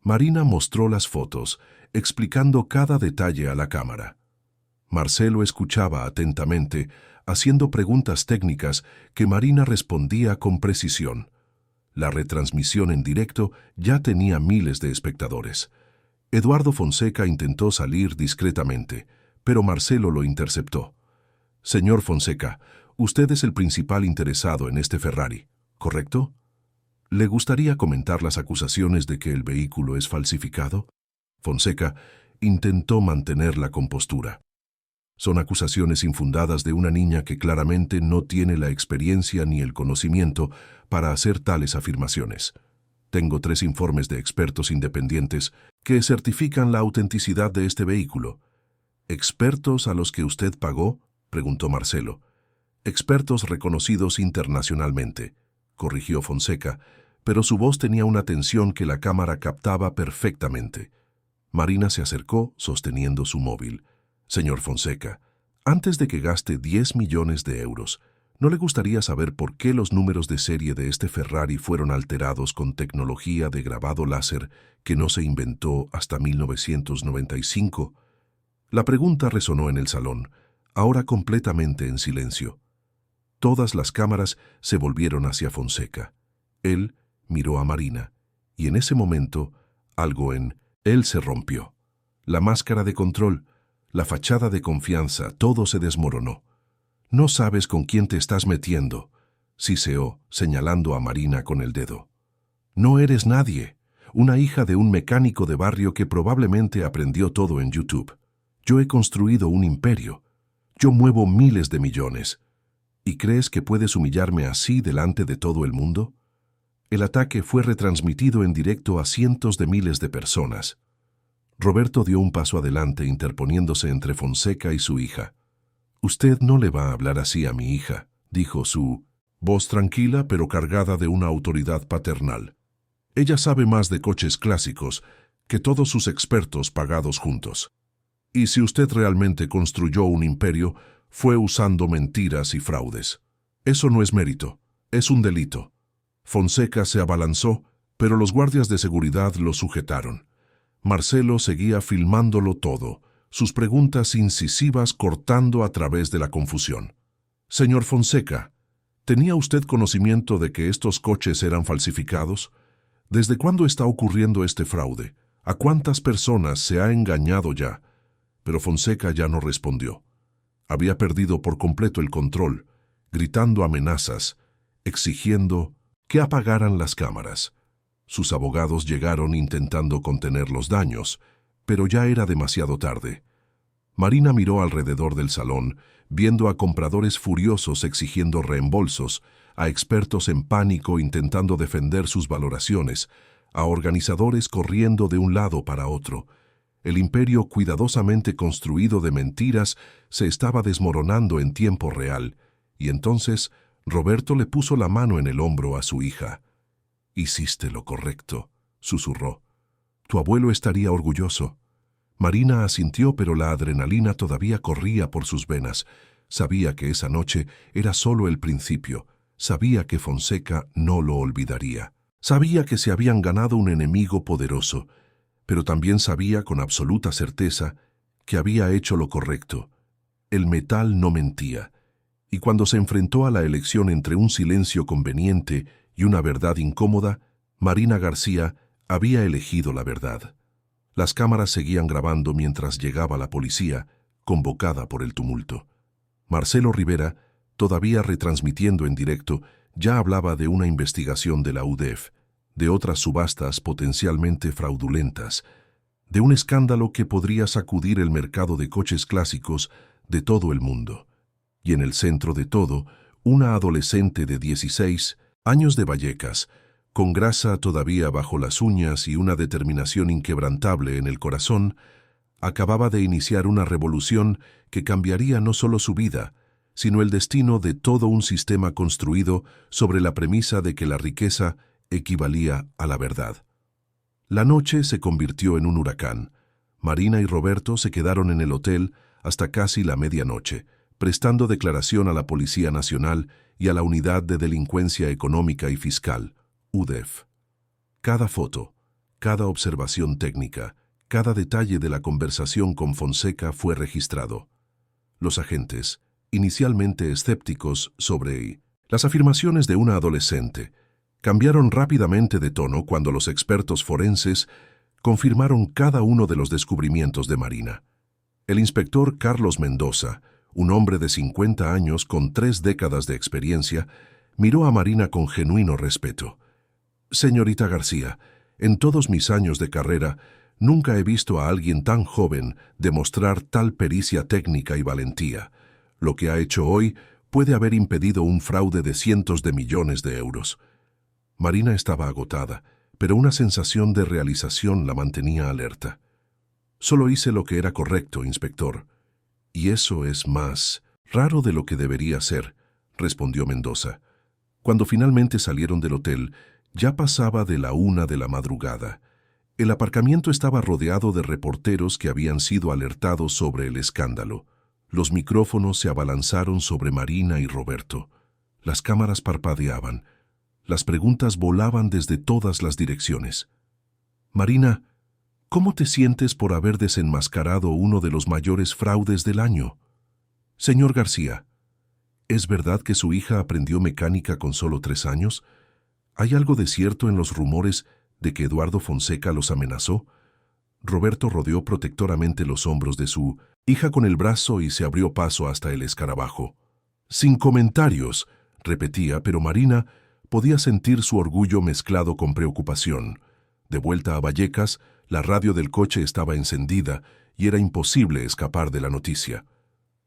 Speaker 1: Marina mostró las fotos, explicando cada detalle a la cámara. Marcelo escuchaba atentamente, haciendo preguntas técnicas que Marina respondía con precisión. La retransmisión en directo ya tenía miles de espectadores. Eduardo Fonseca intentó salir discretamente, pero Marcelo lo interceptó. «Señor Fonseca, usted es el principal interesado en este Ferrari, ¿correcto? ¿Le gustaría comentar las acusaciones de que el vehículo es falsificado?» Fonseca intentó mantener la compostura. «Son acusaciones infundadas de una niña que claramente no tiene la experiencia ni el conocimiento para hacer tales afirmaciones. Tengo 3 informes de expertos independientes que certifican la autenticidad de este vehículo». «¿Expertos a los que usted pagó?», preguntó Marcelo. «Expertos reconocidos internacionalmente», corrigió Fonseca, pero su voz tenía una tensión que la cámara captaba perfectamente. Marina se acercó sosteniendo su móvil. «Señor Fonseca, antes de que gaste 10 millones de euros, ¿no le gustaría saber por qué los números de serie de este Ferrari fueron alterados con tecnología de grabado láser que no se inventó hasta 1995? La pregunta resonó en el salón, ahora completamente en silencio. Todas las cámaras se volvieron hacia Fonseca. Él miró a Marina, y en ese momento, algo en él se rompió. La máscara de control, la fachada de confianza, todo se desmoronó. «No sabes con quién te estás metiendo», siseó, señalando a Marina con el dedo. «No eres nadie, una hija de un mecánico de barrio que probablemente aprendió todo en YouTube. Yo he construido un imperio. Yo muevo miles de millones. ¿Y crees que puedes humillarme así delante de todo el mundo?» El ataque fue retransmitido en directo a cientos de miles de personas. Roberto dio un paso adelante, interponiéndose entre Fonseca y su hija. «Usted no le va a hablar así a mi hija», dijo su voz tranquila pero cargada de una autoridad paternal. «Ella sabe más de coches clásicos que todos sus expertos pagados juntos. Y si usted realmente construyó un imperio, fue usando mentiras y fraudes. Eso no es mérito, es un delito». Fonseca se abalanzó, pero los guardias de seguridad lo sujetaron. Marcelo seguía filmándolo todo, sus preguntas incisivas cortando a través de la confusión. «Señor Fonseca, ¿tenía usted conocimiento de que estos coches eran falsificados? ¿Desde cuándo está ocurriendo este fraude? ¿A cuántas personas se ha engañado ya?» Pero Fonseca ya no respondió. Había perdido por completo el control, gritando amenazas, exigiendo que apagaran las cámaras. Sus abogados llegaron intentando contener los daños, pero ya era demasiado tarde. Marina miró alrededor del salón, viendo a compradores furiosos exigiendo reembolsos, a expertos en pánico intentando defender sus valoraciones, a organizadores corriendo de un lado para otro. El imperio cuidadosamente construido de mentiras se estaba desmoronando en tiempo real, y entonces Roberto le puso la mano en el hombro a su hija. «Hiciste lo correcto», susurró. «Tu abuelo estaría orgulloso». Marina asintió, pero la adrenalina todavía corría por sus venas. Sabía que esa noche era solo el principio. Sabía que Fonseca no lo olvidaría. Sabía que se habían ganado un enemigo poderoso, pero también sabía con absoluta certeza que había hecho lo correcto. El metal no mentía, y cuando se enfrentó a la elección entre un silencio conveniente y una verdad incómoda, Marina García había elegido la verdad. Las cámaras seguían grabando mientras llegaba la policía, convocada por el tumulto. Marcelo Rivera, todavía retransmitiendo en directo, ya hablaba de una investigación de la UDEF, de otras subastas potencialmente fraudulentas, de un escándalo que podría sacudir el mercado de coches clásicos de todo el mundo. Y en el centro de todo, una adolescente de 16 años de Vallecas, con grasa todavía bajo las uñas y una determinación inquebrantable en el corazón, acababa de iniciar una revolución que cambiaría no solo su vida, sino el destino de todo un sistema construido sobre la premisa de que la riqueza equivalía a la verdad. La noche se convirtió en un huracán. Marina y Roberto se quedaron en el hotel hasta casi la medianoche, prestando declaración a la Policía Nacional y a la Unidad de Delincuencia Económica y Fiscal, UDEF. Cada foto, cada observación técnica, cada detalle de la conversación con Fonseca fue registrado. Los agentes, inicialmente escépticos sobre las afirmaciones de una adolescente, cambiaron rápidamente de tono cuando los expertos forenses confirmaron cada uno de los descubrimientos de Marina. El inspector Carlos Mendoza, un hombre de 50 años con 3 décadas de experiencia, miró a Marina con genuino respeto. «Señorita García, en todos mis años de carrera, nunca he visto a alguien tan joven demostrar tal pericia técnica y valentía. Lo que ha hecho hoy puede haber impedido un fraude de cientos de millones de euros». Marina estaba agotada, pero una sensación de realización la mantenía alerta. «Solo hice lo que era correcto, inspector. Y eso es más raro de lo que debería ser», respondió Mendoza. Cuando finalmente salieron del hotel, ya pasaba de la 1 de la madrugada. El aparcamiento estaba rodeado de reporteros que habían sido alertados sobre el escándalo. Los micrófonos se abalanzaron sobre Marina y Roberto. Las cámaras parpadeaban. Las preguntas volaban desde todas las direcciones. «Marina, ¿cómo te sientes por haber desenmascarado uno de los mayores fraudes del año?» «Señor García, ¿es verdad que su hija aprendió mecánica con solo 3 años? ¿Hay algo de cierto en los rumores de que Eduardo Fonseca los amenazó?» Roberto rodeó protectoramente los hombros de su hija con el brazo y se abrió paso hasta el escarabajo. «Sin comentarios», repetía, pero Marina podía sentir su orgullo mezclado con preocupación. De vuelta a Vallecas, la radio del coche estaba encendida y era imposible escapar de la noticia.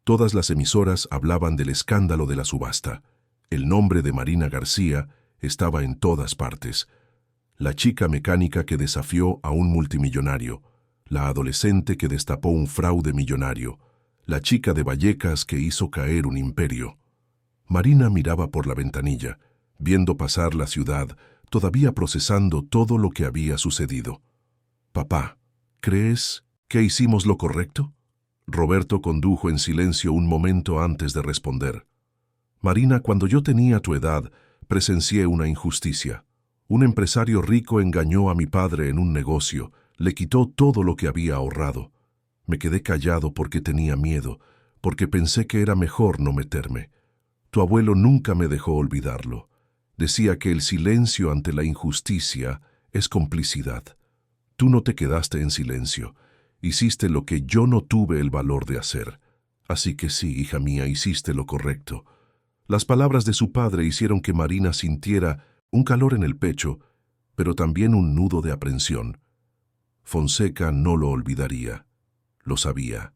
Speaker 1: Todas las emisoras hablaban del escándalo de la subasta. El nombre de Marina García estaba en todas partes. La chica mecánica que desafió a un multimillonario, la adolescente que destapó un fraude millonario, la chica de Vallecas que hizo caer un imperio. Marina miraba por la ventanilla, viendo pasar la ciudad, todavía procesando todo lo que había sucedido. «Papá, ¿crees que hicimos lo correcto?», Roberto condujo en silencio un momento antes de responder. «Marina, cuando yo tenía tu edad, presencié una injusticia. Un empresario rico engañó a mi padre en un negocio, le quitó todo lo que había ahorrado. Me quedé callado porque tenía miedo, porque pensé que era mejor no meterme. Tu abuelo nunca me dejó olvidarlo. Decía que el silencio ante la injusticia es complicidad. Tú no te quedaste en silencio. Hiciste lo que yo no tuve el valor de hacer. Así que sí, hija mía, hiciste lo correcto». Las palabras de su padre hicieron que Marina sintiera un calor en el pecho, pero también un nudo de aprensión. Fonseca no lo olvidaría. Lo sabía.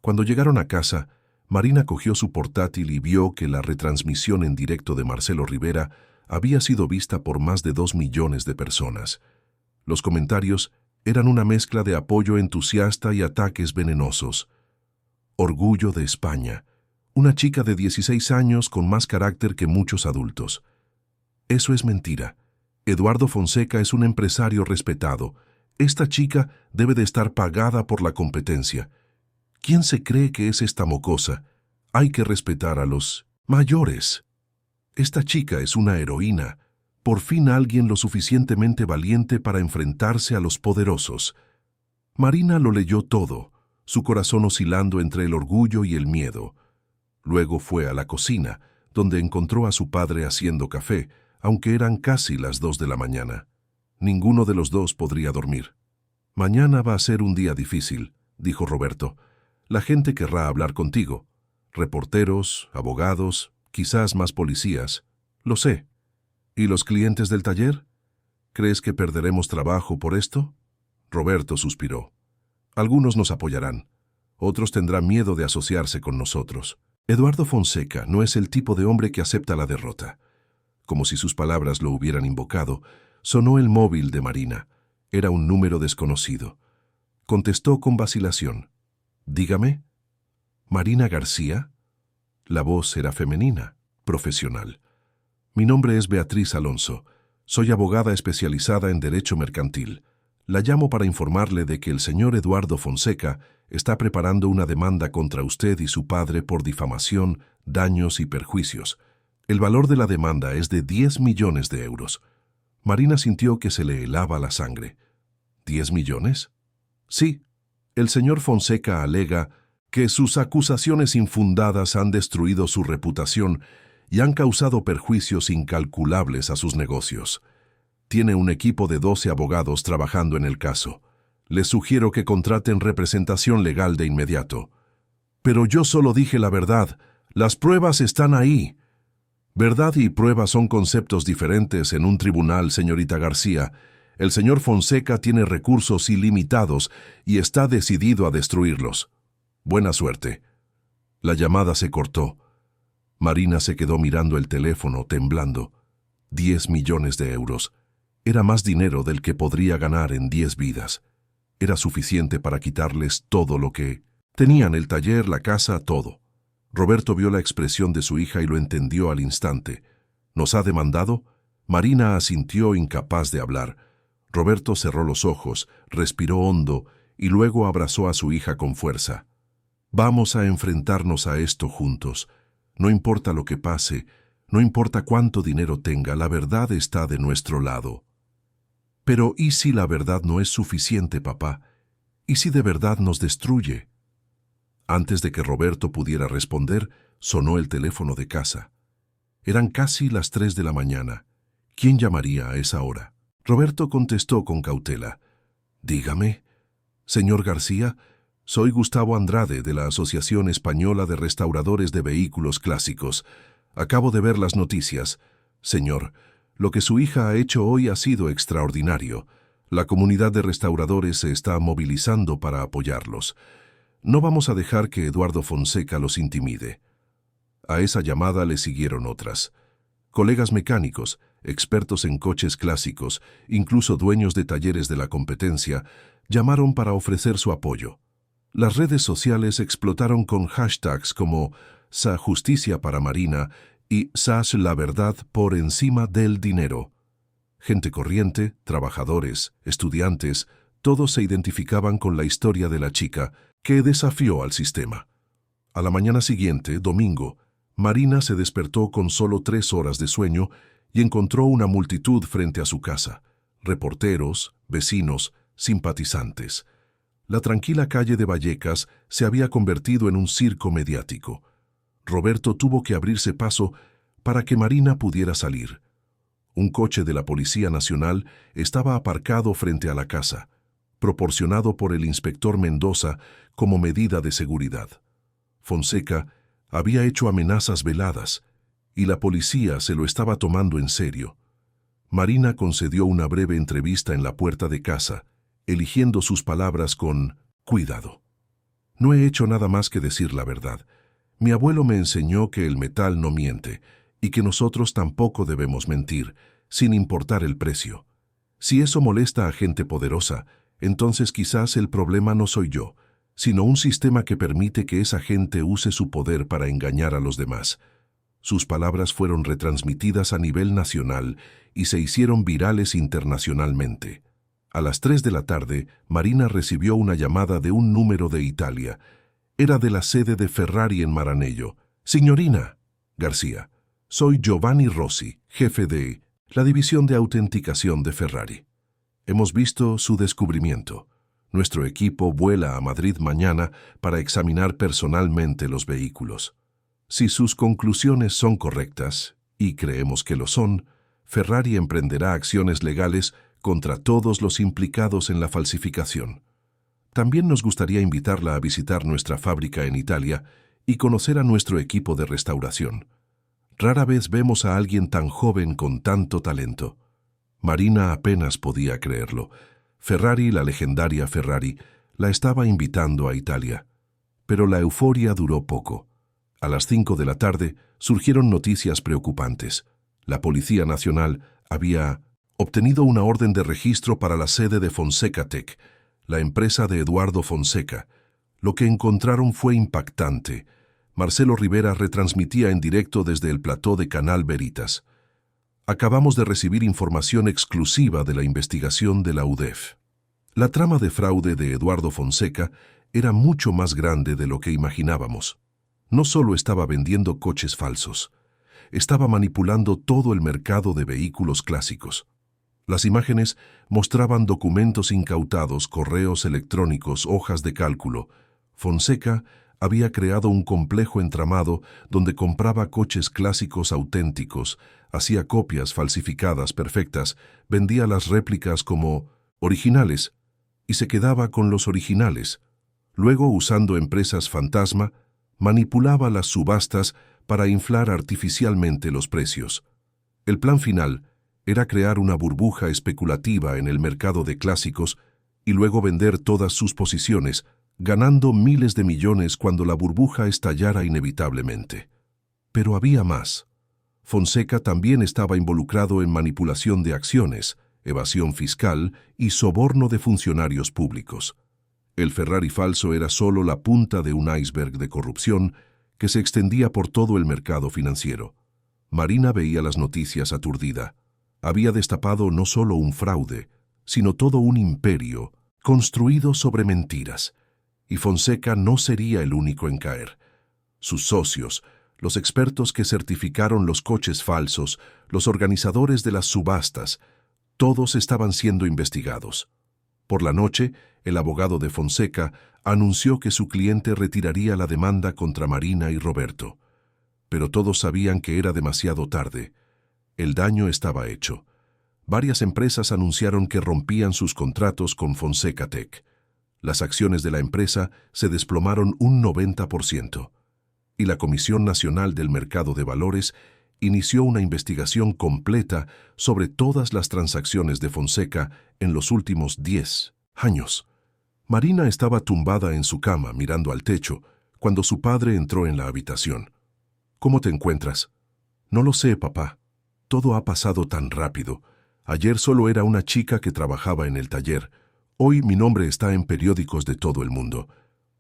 Speaker 1: Cuando llegaron a casa, Marina cogió su portátil y vio que la retransmisión en directo de Marcelo Rivera había sido vista por más de 2 millones de personas. Los comentarios eran una mezcla de apoyo entusiasta y ataques venenosos. Orgullo de España. Una chica de 16 años con más carácter que muchos adultos. Eso es mentira. Eduardo Fonseca es un empresario respetado. Esta chica debe de estar pagada por la competencia. ¿Quién se cree que es esta mocosa? Hay que respetar a los mayores. Esta chica es una heroína. Por fin alguien lo suficientemente valiente para enfrentarse a los poderosos. Marina lo leyó todo, su corazón oscilando entre el orgullo y el miedo. Luego fue a la cocina, donde encontró a su padre haciendo café, aunque eran casi las 2 de la mañana. Ninguno de los dos podría dormir. «Mañana va a ser un día difícil», dijo Roberto. «La gente querrá hablar contigo. Reporteros, abogados, quizás más policías. Lo sé. ¿Y los clientes del taller? ¿Crees que perderemos trabajo por esto?» Roberto suspiró. «Algunos nos apoyarán. Otros tendrán miedo de asociarse con nosotros». Eduardo Fonseca no es el tipo de hombre que acepta la derrota. Como si sus palabras lo hubieran invocado, sonó el móvil de Marina. Era un número desconocido. Contestó con vacilación. «Dígame». «¿Marina García?» La voz era femenina, profesional. «Mi nombre es Beatriz Alonso. Soy abogada especializada en Derecho Mercantil. La llamo para informarle de que el señor Eduardo Fonseca está preparando una demanda contra usted y su padre por difamación, daños y perjuicios. El valor de la demanda es de 10 millones de euros. Marina sintió que se le helaba la sangre. ¿10 millones? Sí. El señor Fonseca alega que sus acusaciones infundadas han destruido su reputación y han causado perjuicios incalculables a sus negocios. Tiene un equipo de 12 abogados trabajando en el caso. Les sugiero que contraten representación legal de inmediato. Pero yo solo dije la verdad. Las pruebas están ahí. Verdad y prueba son conceptos diferentes en un tribunal, señorita García. El señor Fonseca tiene recursos ilimitados y está decidido a destruirlos. Buena suerte. La llamada se cortó. Marina se quedó mirando el teléfono, temblando. 10 millones de euros. Era más dinero del que podría ganar en 10 vidas. Era suficiente para quitarles todo lo que tenían, el taller, la casa, todo. Roberto vio la expresión de su hija y lo entendió al instante. ¿Nos ha demandado? Marina asintió, incapaz de hablar. Roberto cerró los ojos, respiró hondo y luego abrazó a su hija con fuerza. Vamos a enfrentarnos a esto juntos. No importa lo que pase, no importa cuánto dinero tenga, la verdad está de nuestro lado. Pero ¿y si la verdad no es suficiente, papá? ¿Y si de verdad nos destruye? Antes de que Roberto pudiera responder, sonó el teléfono de casa. Eran casi las 3 de la mañana. ¿Quién llamaría a esa hora? Roberto contestó con cautela. «Dígame». «Señor García, soy Gustavo Andrade, de la Asociación Española de Restauradores de Vehículos Clásicos. Acabo de ver las noticias. Señor, lo que su hija ha hecho hoy ha sido extraordinario. La comunidad de restauradores se está movilizando para apoyarlos. No vamos a dejar que Eduardo Fonseca los intimide». A esa llamada le siguieron otras. Colegas mecánicos, expertos en coches clásicos, incluso dueños de talleres de la competencia, llamaron para ofrecer su apoyo. Las redes sociales explotaron con hashtags como «Sa Justicia para Marina» y «Sas la verdad por encima del dinero». Gente corriente, trabajadores, estudiantes, todos se identificaban con la historia de la chica que desafió al sistema. A la mañana siguiente, domingo, Marina se despertó con solo 3 horas de sueño y encontró una multitud frente a su casa. Reporteros, vecinos, simpatizantes. La tranquila calle de Vallecas se había convertido en un circo mediático. Roberto tuvo que abrirse paso para que Marina pudiera salir. Un coche de la Policía Nacional estaba aparcado frente a la casa, proporcionado por el inspector Mendoza como medida de seguridad. Fonseca había hecho amenazas veladas y la policía se lo estaba tomando en serio. Marina concedió una breve entrevista en la puerta de casa, eligiendo sus palabras con cuidado. No he hecho nada más que decir la verdad. Mi abuelo me enseñó que el metal no miente y que nosotros tampoco debemos mentir, sin importar el precio. Si eso molesta a gente poderosa, entonces quizás el problema no soy yo, sino un sistema que permite que esa gente use su poder para engañar a los demás. Sus palabras fueron retransmitidas a nivel nacional y se hicieron virales internacionalmente. A las 3 de la tarde, Marina recibió una llamada de un número de Italia. Era de la sede de Ferrari en Maranello. «Signorina García, soy Giovanni Rossi, jefe de la división de autenticación de Ferrari. Hemos visto su descubrimiento. Nuestro equipo vuela a Madrid mañana para examinar personalmente los vehículos. Si sus conclusiones son correctas, y creemos que lo son, Ferrari emprenderá acciones legales contra todos los implicados en la falsificación. También nos gustaría invitarla a visitar nuestra fábrica en Italia y conocer a nuestro equipo de restauración. Rara vez vemos a alguien tan joven con tanto talento». Marina apenas podía creerlo. Ferrari, la legendaria Ferrari, la estaba invitando a Italia. Pero la euforia duró poco. A las 5 de la tarde surgieron noticias preocupantes. La Policía Nacional había obtenido una orden de registro para la sede de Fonseca Tech, la empresa de Eduardo Fonseca. Lo que encontraron fue impactante. Marcelo Rivera retransmitía en directo desde el plató de Canal Veritas. «Acabamos de recibir información exclusiva de la investigación de la UDEF. La trama de fraude de Eduardo Fonseca era mucho más grande de lo que imaginábamos. No solo estaba vendiendo coches falsos, estaba manipulando todo el mercado de vehículos clásicos. Las imágenes mostraban documentos incautados, correos electrónicos, hojas de cálculo. Fonseca había creado un complejo entramado donde compraba coches clásicos auténticos, hacía copias falsificadas perfectas, vendía las réplicas como originales y se quedaba con los originales. Luego, usando empresas fantasma, manipulaba las subastas para inflar artificialmente los precios. El plan final era crear una burbuja especulativa en el mercado de clásicos y luego vender todas sus posiciones, ganando miles de millones cuando la burbuja estallara inevitablemente. Pero había más. Fonseca también estaba involucrado en manipulación de acciones, evasión fiscal y soborno de funcionarios públicos. El Ferrari falso era solo la punta de un iceberg de corrupción que se extendía por todo el mercado financiero. Marina veía las noticias aturdida. Había destapado no solo un fraude, sino todo un imperio construido sobre mentiras. Y Fonseca no sería el único en caer. Sus socios, los expertos que certificaron los coches falsos, los organizadores de las subastas, todos estaban siendo investigados. Por la noche, el abogado de Fonseca anunció que su cliente retiraría la demanda contra Marina y Roberto. Pero todos sabían que era demasiado tarde. El daño estaba hecho. Varias empresas anunciaron que rompían sus contratos con Fonseca Tech. Las acciones de la empresa se desplomaron un 90%, y la Comisión Nacional del Mercado de Valores inició una investigación completa sobre todas las transacciones de Fonseca en los últimos 10 años. Marina estaba tumbada en su cama mirando al techo cuando su padre entró en la habitación. «¿Cómo te encuentras?» «No lo sé, papá. Todo ha pasado tan rápido. Ayer solo era una chica que trabajaba en el taller. Hoy mi nombre está en periódicos de todo el mundo.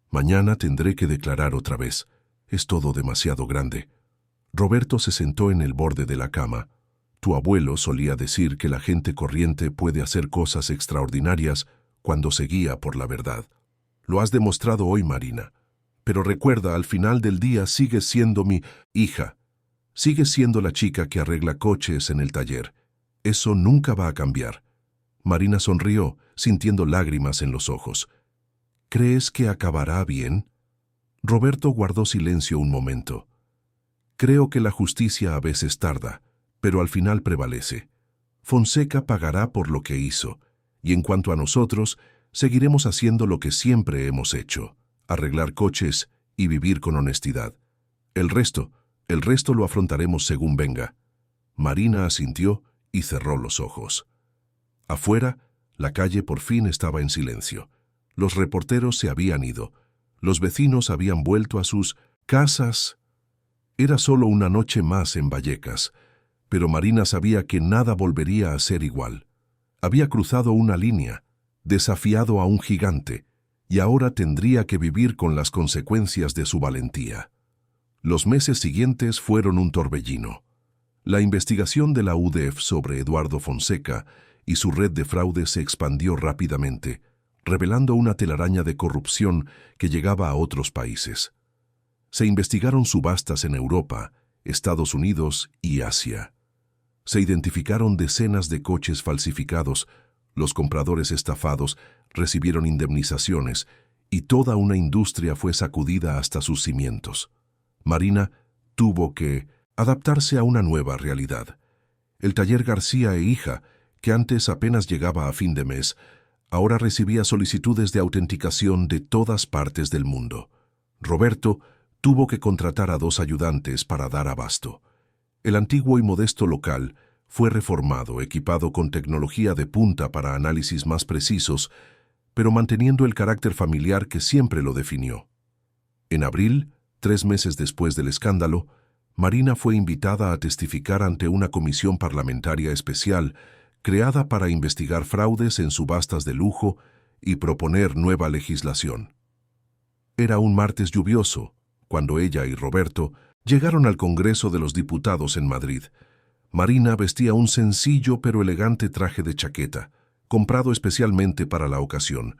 Speaker 1: Mañana tendré que declarar otra vez. Es todo demasiado grande». Roberto se sentó en el borde de la cama. «Tu abuelo solía decir que la gente corriente puede hacer cosas extraordinarias cuando se guía por la verdad. Lo has demostrado hoy, Marina. Pero recuerda, al final del día sigues siendo mi hija. Sigues siendo la chica que arregla coches en el taller. Eso nunca va a cambiar». Marina sonrió, sintiendo lágrimas en los ojos. «¿Crees que acabará bien?» Roberto guardó silencio un momento. «Creo que la justicia a veces tarda, pero al final prevalece. Fonseca pagará por lo que hizo, y en cuanto a nosotros, seguiremos haciendo lo que siempre hemos hecho, arreglar coches y vivir con honestidad. El resto El resto lo afrontaremos según venga. Marina asintió y cerró los ojos. Afuera, la calle por fin estaba en silencio. Los reporteros se habían ido. Los vecinos habían vuelto a sus casas. Era solo una noche más en Vallecas, pero Marina sabía que nada volvería a ser igual. Había cruzado una línea, desafiado a un gigante, y ahora tendría que vivir con las consecuencias de su valentía. Los meses siguientes fueron un torbellino. La investigación de la UDEF sobre Eduardo Fonseca y su red de fraude se expandió rápidamente, revelando una telaraña de corrupción que llegaba a otros países. Se investigaron subastas en Europa, Estados Unidos y Asia. Se identificaron decenas de coches falsificados, los compradores estafados recibieron indemnizaciones y toda una industria fue sacudida hasta sus cimientos. Marina tuvo que adaptarse a una nueva realidad. El taller García e Hija, que antes apenas llegaba a fin de mes, ahora recibía solicitudes de autenticación de todas partes del mundo. Roberto tuvo que contratar a 2 ayudantes para dar abasto. El antiguo y modesto local fue reformado, equipado con tecnología de punta para análisis más precisos, pero manteniendo el carácter familiar que siempre lo definió. En abril, 3 meses después del escándalo, Marina fue invitada a testificar ante una comisión parlamentaria especial creada para investigar fraudes en subastas de lujo y proponer nueva legislación. Era un martes lluvioso, cuando ella y Roberto llegaron al Congreso de los Diputados en Madrid. Marina vestía un sencillo pero elegante traje de chaqueta, comprado especialmente para la ocasión.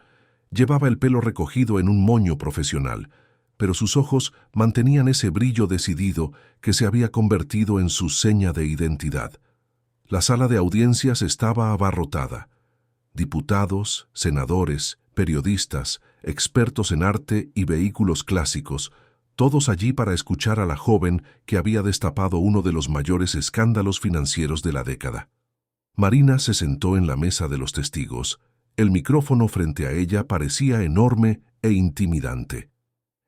Speaker 1: Llevaba el pelo recogido en un moño profesional, pero sus ojos mantenían ese brillo decidido que se había convertido en su seña de identidad. La sala de audiencias estaba abarrotada. Diputados, senadores, periodistas, expertos en arte y vehículos clásicos, todos allí para escuchar a la joven que había destapado uno de los mayores escándalos financieros de la década. Marina se sentó en la mesa de los testigos. El micrófono frente a ella parecía enorme e intimidante.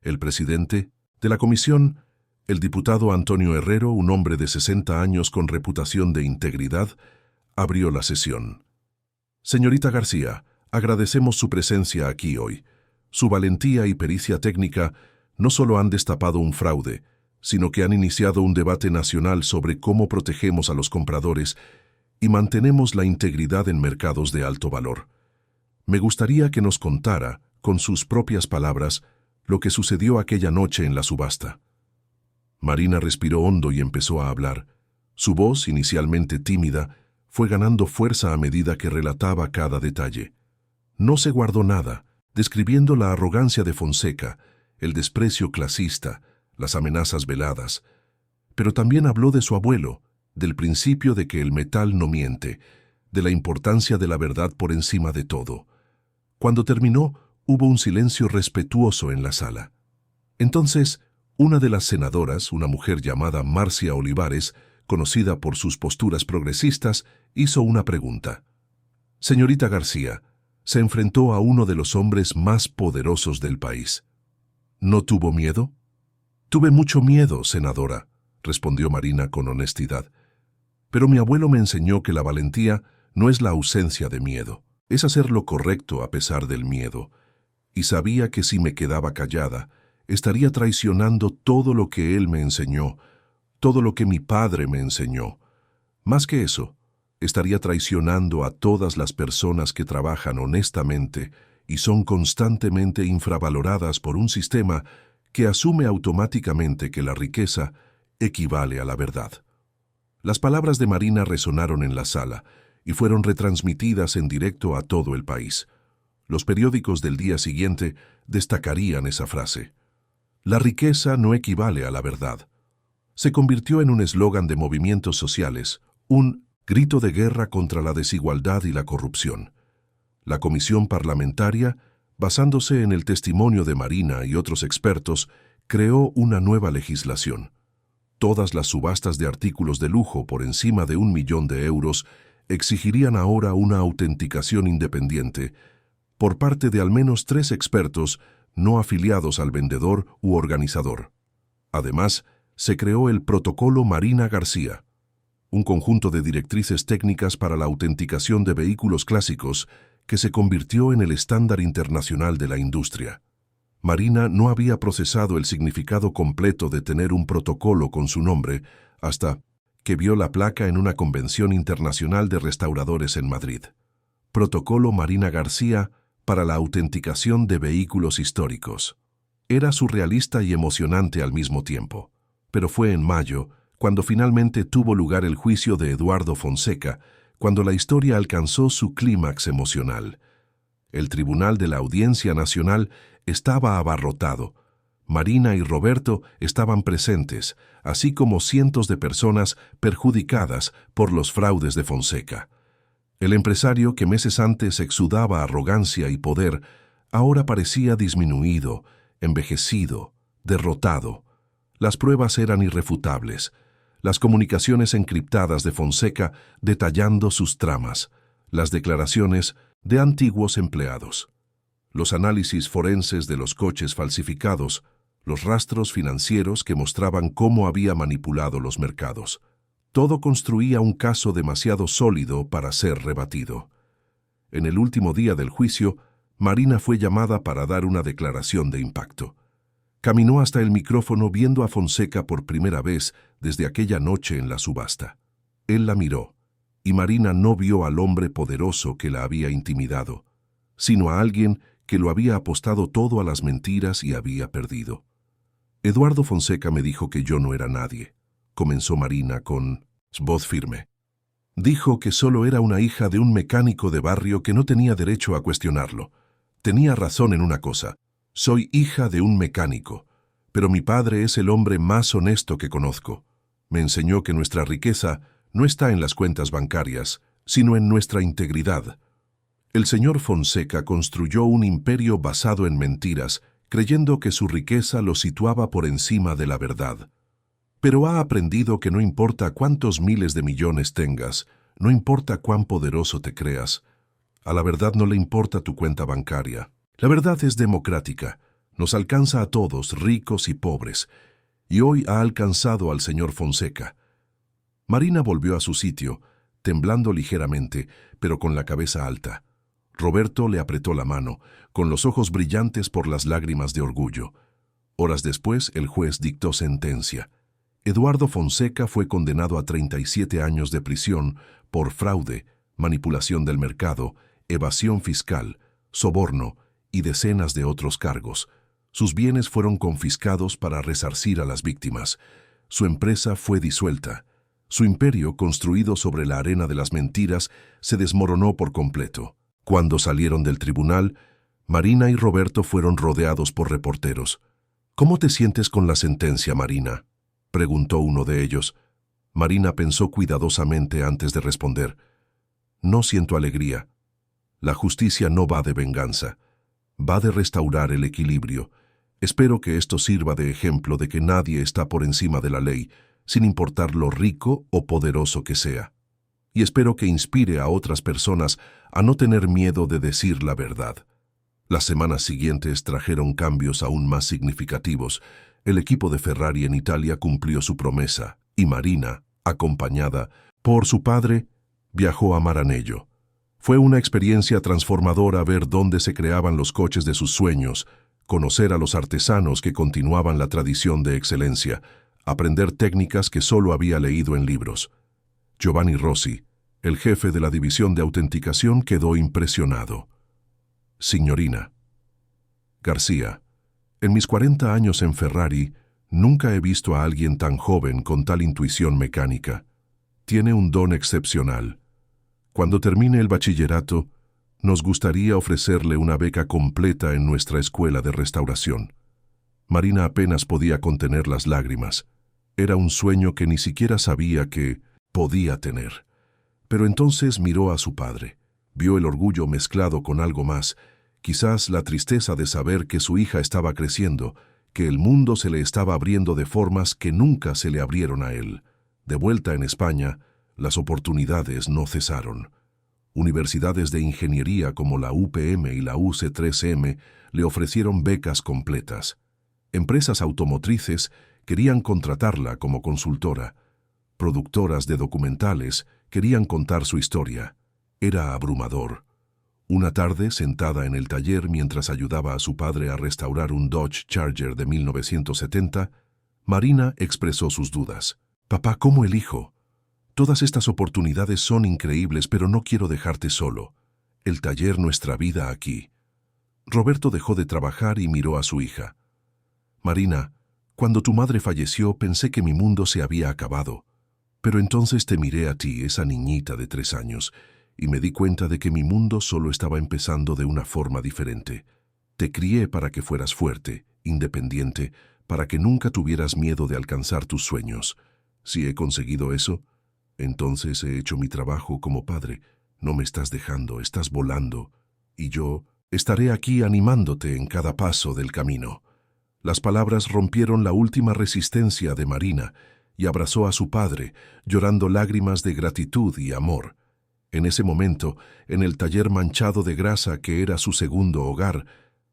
Speaker 1: El presidente de la comisión, el diputado Antonio Herrero, un hombre de 60 años con reputación de integridad, abrió la sesión. Señorita García, agradecemos su presencia aquí hoy. Su valentía y pericia técnica no solo han destapado un fraude, sino que han iniciado un debate nacional sobre cómo protegemos a los compradores y mantenemos la integridad en mercados de alto valor. Me gustaría que nos contara, con sus propias palabras, lo que sucedió aquella noche en la subasta. Marina respiró hondo y empezó a hablar. Su voz, inicialmente tímida, fue ganando fuerza a medida que relataba cada detalle. No se guardó nada, describiendo la arrogancia de Fonseca, el desprecio clasista, las amenazas veladas. Pero también habló de su abuelo, del principio de que el metal no miente, de la importancia de la verdad por encima de todo. Cuando terminó, hubo un silencio respetuoso en la sala. Entonces, una de las senadoras, una mujer llamada Marcia Olivares, conocida por sus posturas progresistas, hizo una pregunta. Señorita García, se enfrentó a uno de los hombres más poderosos del país. ¿No tuvo miedo? Tuve mucho miedo, senadora, respondió Marina con honestidad. Pero mi abuelo me enseñó que la valentía no es la ausencia de miedo, es hacer lo correcto a pesar del miedo. Y sabía que si me quedaba callada, estaría traicionando todo lo que él me enseñó, todo lo que mi padre me enseñó. Más que eso, estaría traicionando a todas las personas que trabajan honestamente y son constantemente infravaloradas por un sistema que asume automáticamente que la riqueza equivale a la verdad. Las palabras de Marina resonaron en la sala y fueron retransmitidas en directo a todo el país. Los periódicos del día siguiente destacarían esa frase. La riqueza no equivale a la verdad. Se convirtió en un eslogan de movimientos sociales, un grito de guerra contra la desigualdad y la corrupción. La comisión parlamentaria, basándose en el testimonio de Marina y otros expertos, creó una nueva legislación. Todas las subastas de artículos de lujo por encima de 1 millón de euros exigirían ahora una autenticación independiente por parte de al menos 3 expertos no afiliados al vendedor u organizador. Además, se creó el Protocolo Marina García, un conjunto de directrices técnicas para la autenticación de vehículos clásicos que se convirtió en el estándar internacional de la industria. Marina no había procesado el significado completo de tener un protocolo con su nombre hasta que vio la placa en una convención internacional de restauradores en Madrid. Protocolo Marina García para la autenticación de vehículos históricos. Era surrealista y emocionante al mismo tiempo, pero fue en mayo cuando finalmente tuvo lugar el juicio de Eduardo Fonseca, cuando la historia alcanzó su clímax emocional. El Tribunal de la Audiencia Nacional estaba abarrotado. Marina y Roberto estaban presentes, así como cientos de personas perjudicadas por los fraudes de Fonseca. El empresario que meses antes exudaba arrogancia y poder, ahora parecía disminuido, envejecido, derrotado. Las pruebas eran irrefutables. Las comunicaciones encriptadas de Fonseca detallando sus tramas, las declaraciones de antiguos empleados, los análisis forenses de los coches falsificados, los rastros financieros que mostraban cómo había manipulado los mercados. Todo construía un caso demasiado sólido para ser rebatido. En el último día del juicio, Marina fue llamada para dar una declaración de impacto. Caminó hasta el micrófono viendo a Fonseca por primera vez desde aquella noche en la subasta. Él la miró, y Marina no vio al hombre poderoso que la había intimidado, sino a alguien que lo había apostado todo a las mentiras y había perdido. Eduardo Fonseca me dijo que yo no era nadie, comenzó Marina con voz firme. Dijo que solo era una hija de un mecánico de barrio que no tenía derecho a cuestionarlo. Tenía razón en una cosa. Soy hija de un mecánico, pero mi padre es el hombre más honesto que conozco. Me enseñó que nuestra riqueza no está en las cuentas bancarias, sino en nuestra integridad. El señor Fonseca construyó un imperio basado en mentiras, creyendo que su riqueza lo situaba por encima de la verdad. Pero ha aprendido que no importa cuántos miles de millones tengas, no importa cuán poderoso te creas, a la verdad no le importa tu cuenta bancaria. La verdad es democrática, nos alcanza a todos, ricos y pobres, y hoy ha alcanzado al señor Fonseca. Marina volvió a su sitio, temblando ligeramente, pero con la cabeza alta. Roberto le apretó la mano, con los ojos brillantes por las lágrimas de orgullo. Horas después, el juez dictó sentencia. Eduardo Fonseca fue condenado a 37 años de prisión por fraude, manipulación del mercado, evasión fiscal, soborno y decenas de otros cargos. Sus bienes fueron confiscados para resarcir a las víctimas. Su empresa fue disuelta. Su imperio, construido sobre la arena de las mentiras, se desmoronó por completo. Cuando salieron del tribunal, Marina y Roberto fueron rodeados por reporteros. ¿Cómo te sientes con la sentencia, Marina?, preguntó uno de ellos. Marina pensó cuidadosamente antes de responder. No siento alegría. La justicia no va de venganza. Va de restaurar el equilibrio. Espero que esto sirva de ejemplo de que nadie está por encima de la ley, sin importar lo rico o poderoso que sea. Y espero que inspire a otras personas a no tener miedo de decir la verdad. Las semanas siguientes trajeron cambios aún más significativos. El equipo de Ferrari en Italia cumplió su promesa, y Marina, acompañada por su padre, viajó a Maranello. Fue una experiencia transformadora ver dónde se creaban los coches de sus sueños, conocer a los artesanos que continuaban la tradición de excelencia, aprender técnicas que solo había leído en libros. Giovanni Rossi, el jefe de la división de autenticación, quedó impresionado. Signorina García, en mis 40 años en Ferrari, nunca he visto a alguien tan joven con tal intuición mecánica. Tiene un don excepcional. Cuando termine el bachillerato, nos gustaría ofrecerle una beca completa en nuestra escuela de restauración. Marina apenas podía contener las lágrimas. Era un sueño que ni siquiera sabía que podía tener. Pero entonces miró a su padre. Vio el orgullo mezclado con algo más, quizás la tristeza de saber que su hija estaba creciendo, que el mundo se le estaba abriendo de formas que nunca se le abrieron a él. De vuelta en España, las oportunidades no cesaron. Universidades de ingeniería como la UPM y la UC3M le ofrecieron becas completas. Empresas automotrices Querían contratarla como consultora. Productoras de documentales querían contar su historia. Era abrumador. Una tarde, sentada en el taller mientras ayudaba a su padre a restaurar un Dodge Charger de 1970, Marina expresó sus dudas. «Papá, ¿cómo elijo? Todas estas oportunidades son increíbles, pero no quiero dejarte solo. El taller, nuestra vida aquí». Roberto dejó de trabajar y miró a su hija. «Marina, cuando tu madre falleció pensé que mi mundo se había acabado. Pero entonces te miré a ti, esa niñita de 3 años, y me di cuenta de que mi mundo solo estaba empezando de una forma diferente. Te crié para que fueras fuerte, independiente, para que nunca tuvieras miedo de alcanzar tus sueños. Si he conseguido eso, entonces he hecho mi trabajo como padre. No me estás dejando, estás volando, y yo estaré aquí animándote en cada paso del camino». Las palabras rompieron la última resistencia de Marina y abrazó a su padre, llorando lágrimas de gratitud y amor. En ese momento, en el taller manchado de grasa que era su segundo hogar,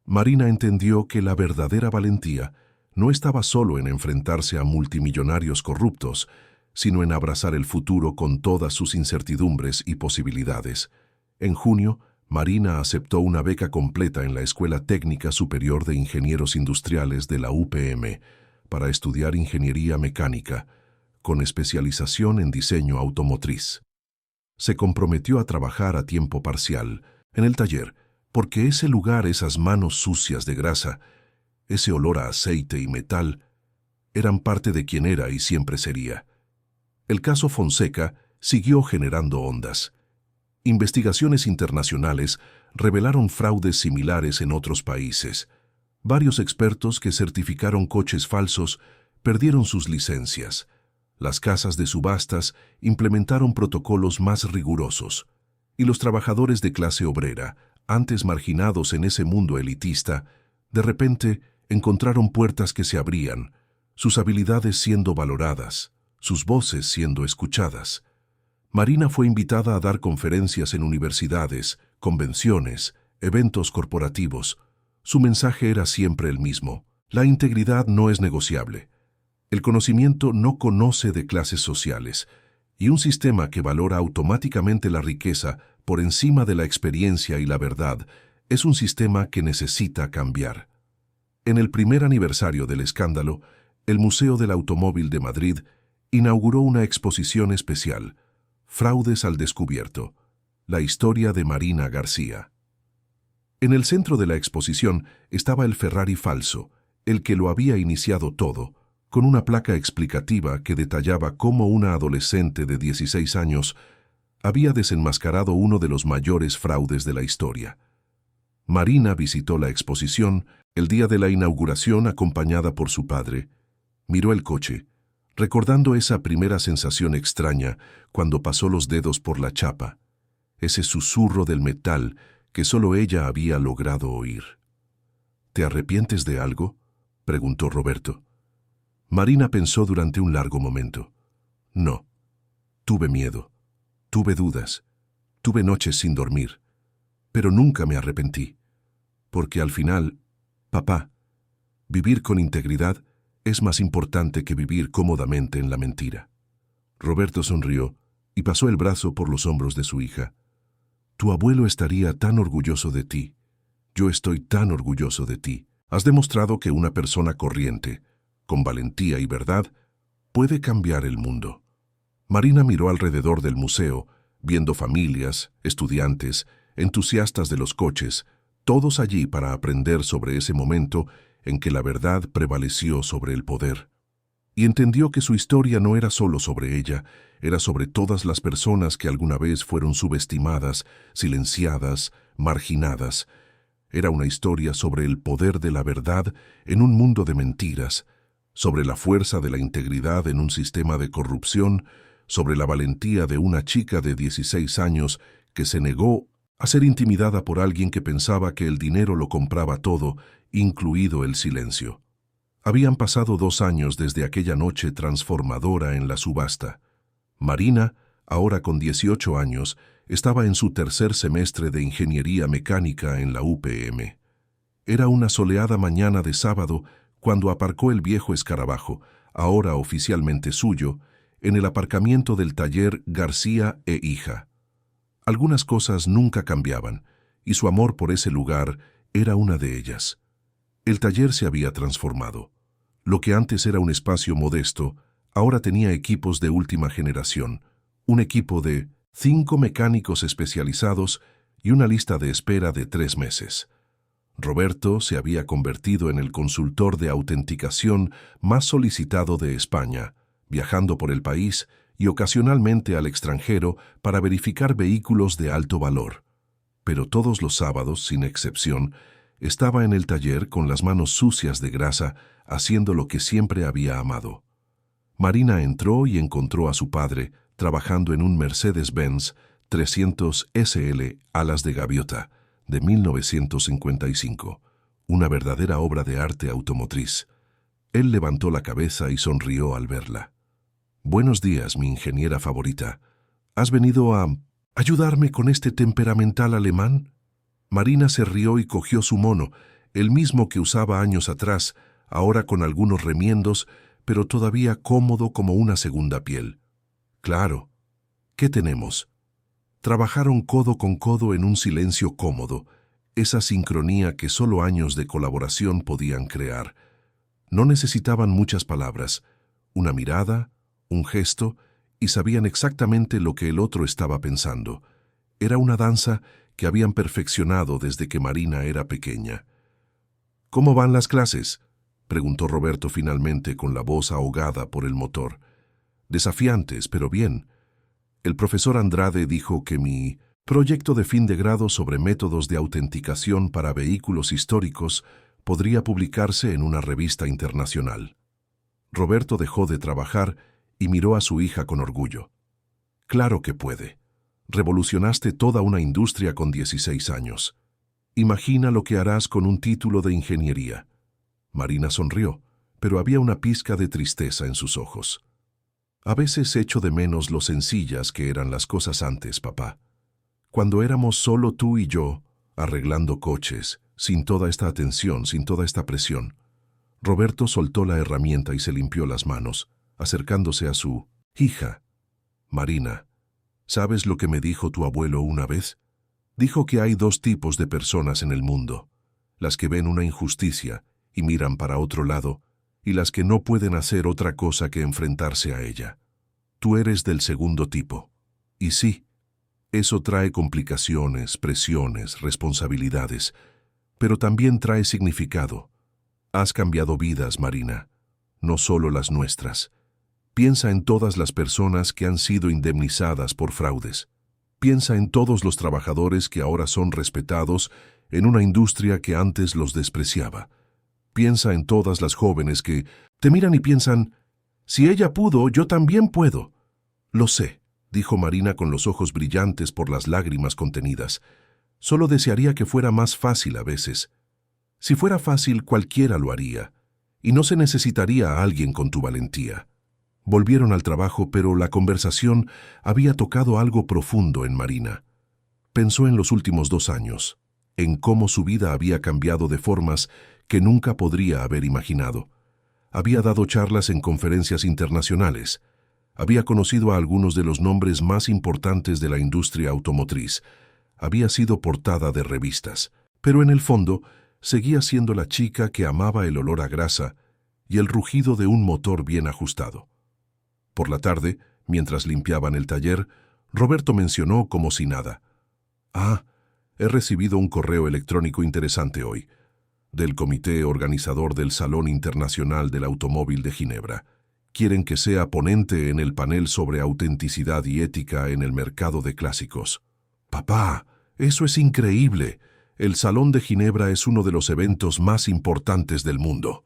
Speaker 1: Marina entendió que la verdadera valentía no estaba solo en enfrentarse a multimillonarios corruptos, sino en abrazar el futuro con todas sus incertidumbres y posibilidades. En junio, Marina aceptó una beca completa en la Escuela Técnica Superior de Ingenieros Industriales de la UPM para estudiar ingeniería mecánica, con especialización en diseño automotriz. Se comprometió a trabajar a tiempo parcial en el taller, porque ese lugar, esas manos sucias de grasa, ese olor a aceite y metal, eran parte de quien era y siempre sería. El caso Fonseca siguió generando ondas. Investigaciones internacionales revelaron fraudes similares en otros países. Varios expertos que certificaron coches falsos perdieron sus licencias. Las casas de subastas implementaron protocolos más rigurosos. Y los trabajadores de clase obrera, antes marginados en ese mundo elitista, de repente encontraron puertas que se abrían, sus habilidades siendo valoradas, sus voces siendo escuchadas. Marina fue invitada a dar conferencias en universidades, convenciones, eventos corporativos. Su mensaje era siempre el mismo: la integridad no es negociable. El conocimiento no conoce de clases sociales, y un sistema que valora automáticamente la riqueza por encima de la experiencia y la verdad es un sistema que necesita cambiar. En el primer aniversario del escándalo, el Museo del Automóvil de Madrid inauguró una exposición especial: Fraudes al descubierto, la historia de Marina García. En el centro de la exposición estaba el Ferrari falso, el que lo había iniciado todo, con una placa explicativa que detallaba cómo una adolescente de 16 años había desenmascarado uno de los mayores fraudes de la historia. Marina visitó la exposición el día de la inauguración acompañada por su padre. Miró el coche, recordando esa primera sensación extraña cuando pasó los dedos por la chapa, ese susurro del metal que solo ella había logrado oír. ¿Te arrepientes de algo?, preguntó Roberto. Marina pensó durante un largo momento. No. Tuve miedo, tuve dudas, tuve noches sin dormir, pero nunca me arrepentí, porque al final, papá, vivir con integridad es más importante que vivir cómodamente en la mentira. Roberto sonrió y pasó el brazo por los hombros de su hija. Tu abuelo estaría tan orgulloso de ti. Yo estoy tan orgulloso de ti. Has demostrado que una persona corriente, con valentía y verdad, puede cambiar el mundo. Marina miró alrededor del museo, viendo familias, estudiantes, entusiastas de los coches, todos allí para aprender sobre ese momento en que la verdad prevaleció sobre el poder. Y entendió que su historia no era solo sobre ella, era sobre todas las personas que alguna vez fueron subestimadas, silenciadas, marginadas. Era una historia sobre el poder de la verdad en un mundo de mentiras, sobre la fuerza de la integridad en un sistema de corrupción, sobre la valentía de una chica de 16 años que se negó a ser intimidada por alguien que pensaba que el dinero lo compraba todo, incluido el silencio. Habían pasado 2 años desde aquella noche transformadora en la subasta. Marina, ahora con 18 años, estaba en su tercer semestre de ingeniería mecánica en la UPM. Era una soleada mañana de sábado cuando aparcó el viejo escarabajo, ahora oficialmente suyo, en el aparcamiento del taller García e Hija. Algunas cosas nunca cambiaban, y su amor por ese lugar era una de ellas. El taller se había transformado. Lo que antes era un espacio modesto, ahora tenía equipos de última generación, un equipo de 5 mecánicos especializados y una lista de espera de 3 meses. Roberto se había convertido en el consultor de autenticación más solicitado de España, viajando por el país y ocasionalmente al extranjero para verificar vehículos de alto valor. Pero todos los sábados, sin excepción, estaba en el taller con las manos sucias de grasa, haciendo lo que siempre había amado. Marina entró y encontró a su padre trabajando en un Mercedes-Benz 300 SL alas de gaviota de 1955, una verdadera obra de arte automotriz. Él levantó la cabeza y sonrió al verla. «Buenos días, mi ingeniera favorita. ¿Has venido a ayudarme con este temperamental alemán?» Marina se rió y cogió su mono, el mismo que usaba años atrás, ahora con algunos remiendos, pero todavía cómodo como una segunda piel. «Claro. ¿Qué tenemos?» Trabajaron codo con codo en un silencio cómodo, esa sincronía que solo años de colaboración podían crear. No necesitaban muchas palabras, una mirada, un gesto, y sabían exactamente lo que el otro estaba pensando. Era una danza que habían perfeccionado desde que Marina era pequeña. «¿Cómo van las clases?», preguntó Roberto finalmente con la voz ahogada por el motor. «Desafiantes, pero bien. El profesor Andrade dijo que mi proyecto de fin de grado sobre métodos de autenticación para vehículos históricos podría publicarse en una revista internacional». Roberto dejó de trabajar y miró a su hija con orgullo. «Claro que puede. Revolucionaste toda una industria con 16 años. Imagina lo que harás con un título de ingeniería». Marina sonrió, pero había una pizca de tristeza en sus ojos. «A veces echo de menos lo sencillas que eran las cosas antes, papá. Cuando éramos solo tú y yo, arreglando coches, sin toda esta atención, sin toda esta presión». Roberto soltó la herramienta y se limpió las manos, acercándose a su hija. «Marina, ¿sabes lo que me dijo tu abuelo una vez? Dijo que hay 2 tipos de personas en el mundo: las que ven una injusticia y miran para otro lado, y las que no pueden hacer otra cosa que enfrentarse a ella. Tú eres del segundo tipo. Y sí, eso trae complicaciones, presiones, responsabilidades, pero también trae significado. Has cambiado vidas, Marina, no solo las nuestras. Piensa en todas las personas que han sido indemnizadas por fraudes. Piensa en todos los trabajadores que ahora son respetados en una industria que antes los despreciaba. Piensa en todas las jóvenes que te miran y piensan, si ella pudo, yo también puedo. Lo sé, dijo Marina con los ojos brillantes por las lágrimas contenidas. Solo desearía que fuera más fácil a veces. Si fuera fácil, cualquiera lo haría, y no se necesitaría a alguien con tu valentía. Volvieron al trabajo, pero la conversación había tocado algo profundo en Marina. Pensó en los últimos 2 años, en cómo su vida había cambiado de formas que nunca podría haber imaginado. Había dado charlas en conferencias internacionales. Había conocido a algunos de los nombres más importantes de la industria automotriz. Había sido portada de revistas. Pero en el fondo, seguía siendo la chica que amaba el olor a grasa y el rugido de un motor bien ajustado. Por la tarde, mientras limpiaban el taller, Roberto mencionó como si nada: «Ah, he recibido un correo electrónico interesante hoy, del comité organizador del Salón Internacional del Automóvil de Ginebra. Quieren que sea ponente en el panel sobre autenticidad y ética en el mercado de clásicos». «Papá, eso es increíble. El Salón de Ginebra es uno de los eventos más importantes del mundo».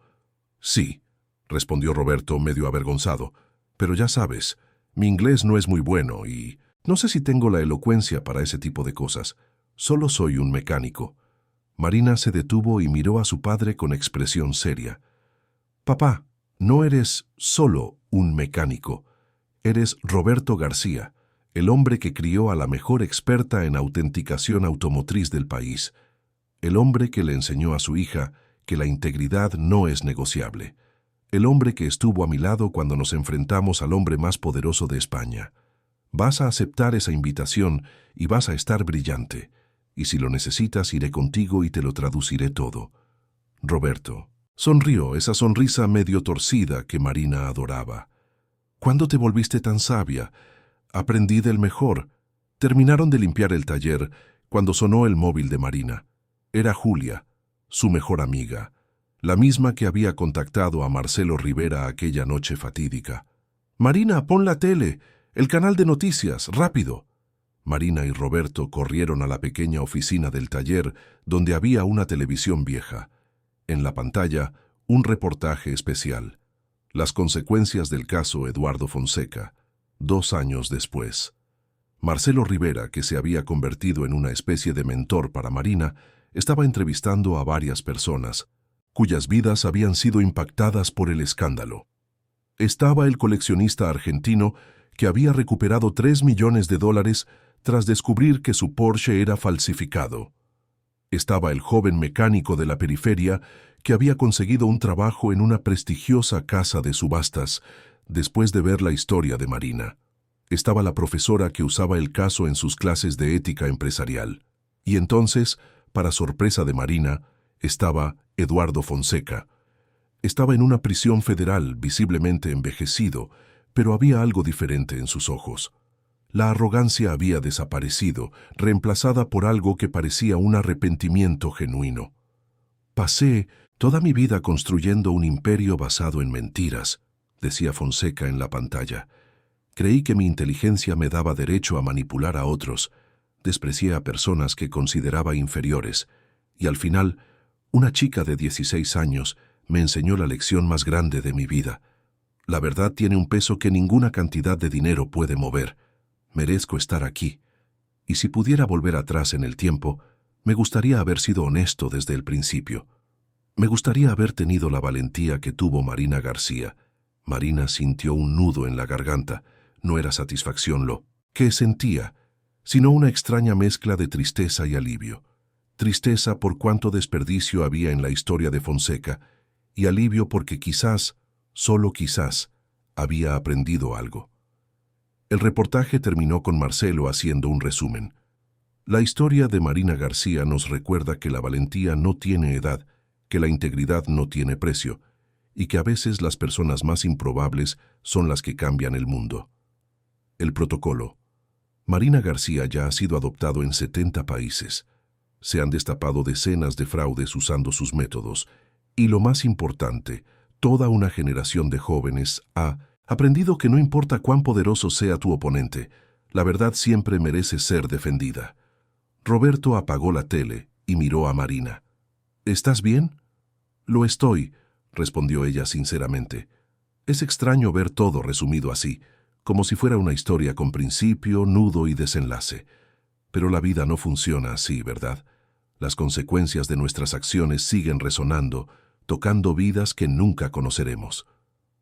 Speaker 1: «Sí», respondió Roberto medio avergonzado, «pero ya sabes, mi inglés no es muy bueno y no sé si tengo la elocuencia para ese tipo de cosas. Solo soy un mecánico». Marina se detuvo y miró a su padre con expresión seria. «Papá, no eres solo un mecánico. Eres Roberto García, el hombre que crió a la mejor experta en autenticación automotriz del país. El hombre que le enseñó a su hija que la integridad no es negociable. el hombre que estuvo a mi lado cuando nos enfrentamos al hombre más poderoso de España. Vas a aceptar esa invitación y vas a estar brillante. Y si lo necesitas, iré contigo y te lo traduciré todo. Roberto. Sonrió, esa sonrisa medio torcida que Marina adoraba. ¿Cuándo te volviste tan sabia? Aprendí del mejor. Terminaron de limpiar el taller cuando sonó el móvil de Marina. Era Julia, su mejor amiga, la misma que había contactado a Marcelo Rivera aquella noche fatídica. «Marina, pon la tele, el canal de noticias, rápido». Marina y Roberto corrieron a la pequeña oficina del taller donde había una televisión vieja. En la pantalla, un reportaje especial. Las consecuencias del caso Eduardo Fonseca, 2 años después. Marcelo Rivera, que se había convertido en una especie de mentor para Marina, estaba entrevistando a varias personas, cuyas vidas habían sido impactadas por el escándalo. Estaba el coleccionista argentino que había recuperado $3 millones tras descubrir que su Porsche era falsificado. Estaba el joven mecánico de la periferia que había conseguido un trabajo en una prestigiosa casa de subastas después de ver la historia de Marina. Estaba la profesora que usaba el caso en sus clases de ética empresarial. Y entonces, para sorpresa de Marina, estaba Eduardo Fonseca. Estaba en una prisión federal, visiblemente envejecido, pero había algo diferente en sus ojos. La arrogancia había desaparecido, reemplazada por algo que parecía un arrepentimiento genuino. «Pasé toda mi vida construyendo un imperio basado en mentiras», decía Fonseca en la pantalla. «Creí que mi inteligencia me daba derecho a manipular a otros. Desprecié a personas que consideraba inferiores. Y al final, una chica de 16 años me enseñó la lección más grande de mi vida. La verdad tiene un peso que ninguna cantidad de dinero puede mover. Merezco estar aquí. Y si pudiera volver atrás en el tiempo, me gustaría haber sido honesto desde el principio. Me gustaría haber tenido la valentía que tuvo Marina García». Marina sintió un nudo en la garganta. No era satisfacción lo que sentía, sino una extraña mezcla de tristeza y alivio. Tristeza por cuánto desperdicio había en la historia de Fonseca, y alivio porque quizás, solo quizás, había aprendido algo. El reportaje terminó con Marcelo haciendo un resumen. La historia de Marina García nos recuerda que la valentía no tiene edad, que la integridad no tiene precio, y que a veces las personas más improbables son las que cambian el mundo. El protocolo. Marina García ya ha sido adoptado en 70 países. Se han destapado decenas de fraudes usando sus métodos. Y lo más importante, toda una generación de jóvenes ha aprendido que no importa cuán poderoso sea tu oponente, la verdad siempre merece ser defendida. Roberto apagó la tele y miró a Marina. «¿Estás bien?» «Lo estoy», respondió ella sinceramente. Es extraño ver todo resumido así, como si fuera una historia con principio, nudo y desenlace. Pero la vida no funciona así, ¿verdad? Las consecuencias de nuestras acciones siguen resonando, tocando vidas que nunca conoceremos.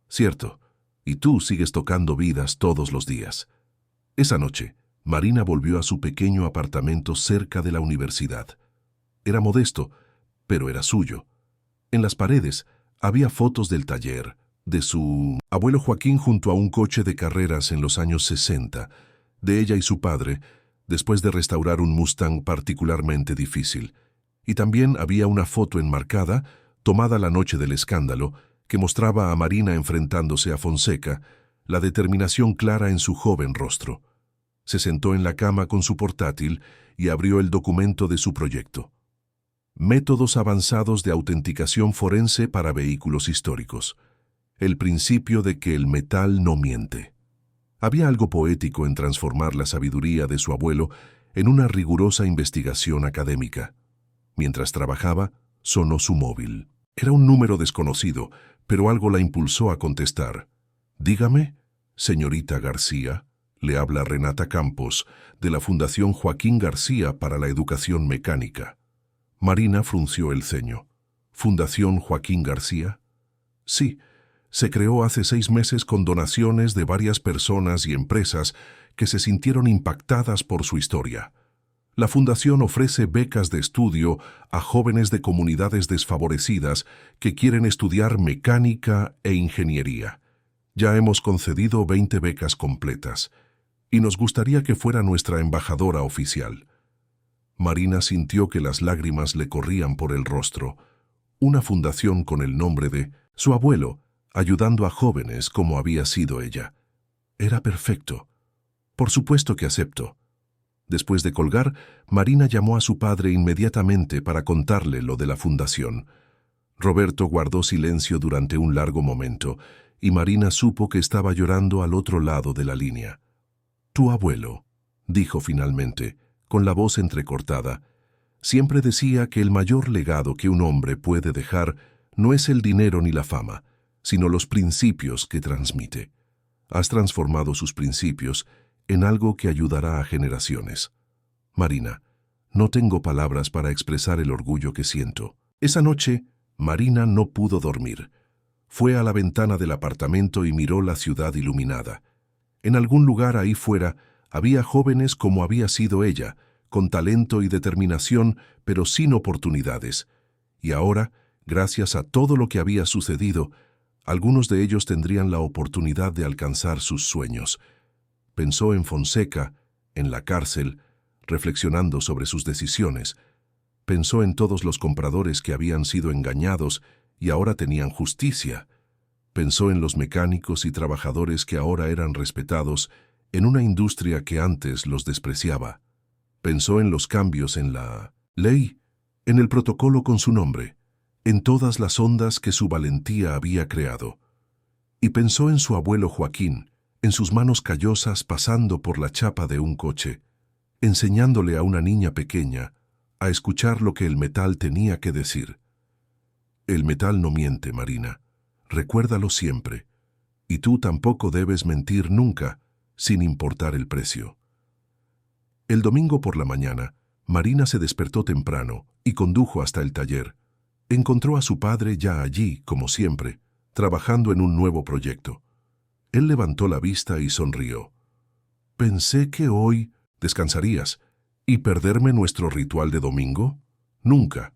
Speaker 1: Cierto, y tú sigues tocando vidas todos los días. Esa noche, Marina volvió a su pequeño apartamento cerca de la universidad. Era modesto, pero era suyo. En las paredes había fotos del taller, de su abuelo Joaquín junto a un coche de carreras en los años 60, de ella y su padre, después de restaurar un Mustang particularmente difícil. Y también había una foto enmarcada, tomada la noche del escándalo, que mostraba a Marina enfrentándose a Fonseca, la determinación clara en su joven rostro. Se sentó en la cama con su portátil y abrió el documento de su proyecto. Métodos avanzados de autenticación forense para vehículos históricos. El principio de que el metal no miente. Había algo poético en transformar la sabiduría de su abuelo en una rigurosa investigación académica. Mientras trabajaba, sonó su móvil. Era un número desconocido, pero algo la impulsó a contestar. «Dígame, señorita García», le habla Renata Campos, de la Fundación Joaquín García para la Educación Mecánica. Marina frunció el ceño. «¿Fundación Joaquín García?» «Sí, se creó hace 6 meses con donaciones de varias personas y empresas que se sintieron impactadas por su historia. La fundación ofrece becas de estudio a jóvenes de comunidades desfavorecidas que quieren estudiar mecánica e ingeniería. Ya hemos concedido 20 becas completas y nos gustaría que fuera nuestra embajadora oficial. Marina sintió que las lágrimas le corrían por el rostro. Una fundación con el nombre de su abuelo, ayudando a jóvenes como había sido ella. Era perfecto. Por supuesto que acepto. Después de colgar, Marina llamó a su padre inmediatamente para contarle lo de la fundación. Roberto guardó silencio durante un largo momento, y Marina supo que estaba llorando al otro lado de la línea. «Tu abuelo», dijo finalmente, con la voz entrecortada, «siempre decía que el mayor legado que un hombre puede dejar no es el dinero ni la fama, sino los principios que transmite. Has transformado sus principios en algo que ayudará a generaciones. Marina, no tengo palabras para expresar el orgullo que siento». Esa noche, Marina no pudo dormir. Fue a la ventana del apartamento y miró la ciudad iluminada. En algún lugar ahí fuera había jóvenes como había sido ella, con talento y determinación, pero sin oportunidades. Y ahora, gracias a todo lo que había sucedido, algunos de ellos tendrían la oportunidad de alcanzar sus sueños. Pensó en Fonseca, en la cárcel, reflexionando sobre sus decisiones. Pensó en todos los compradores que habían sido engañados y ahora tenían justicia. Pensó en los mecánicos y trabajadores que ahora eran respetados en una industria que antes los despreciaba. Pensó en los cambios en la ley, en el protocolo con su nombre, en todas las ondas que su valentía había creado. Y pensó en su abuelo Joaquín, en sus manos callosas pasando por la chapa de un coche, enseñándole a una niña pequeña a escuchar lo que el metal tenía que decir. El metal no miente, Marina. Recuérdalo siempre. Y tú tampoco debes mentir nunca, sin importar el precio. El domingo por la mañana, Marina se despertó temprano y condujo hasta el taller. Encontró a su padre ya allí, como siempre, trabajando en un nuevo proyecto. Él levantó la vista y sonrió. «Pensé que hoy descansarías. ¿Y perderme nuestro ritual de domingo? Nunca».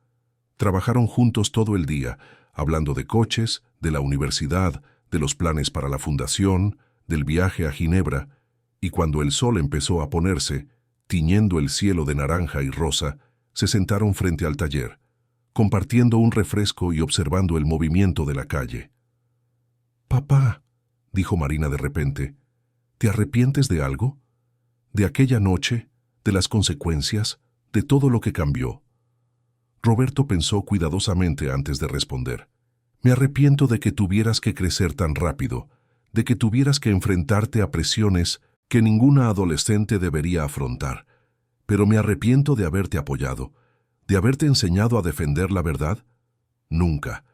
Speaker 1: Trabajaron juntos todo el día, hablando de coches, de la universidad, de los planes para la fundación, del viaje a Ginebra, y cuando el sol empezó a ponerse, tiñendo el cielo de naranja y rosa, se sentaron frente al taller, compartiendo un refresco y observando el movimiento de la calle. «Papá», dijo Marina de repente, «¿te arrepientes de algo? ¿De aquella noche? ¿De las consecuencias? ¿De todo lo que cambió?» Roberto pensó cuidadosamente antes de responder. «Me arrepiento de que tuvieras que crecer tan rápido, de que tuvieras que enfrentarte a presiones que ninguna adolescente debería afrontar. Pero me arrepiento de haberte apoyado, de haberte enseñado a defender la verdad. Nunca.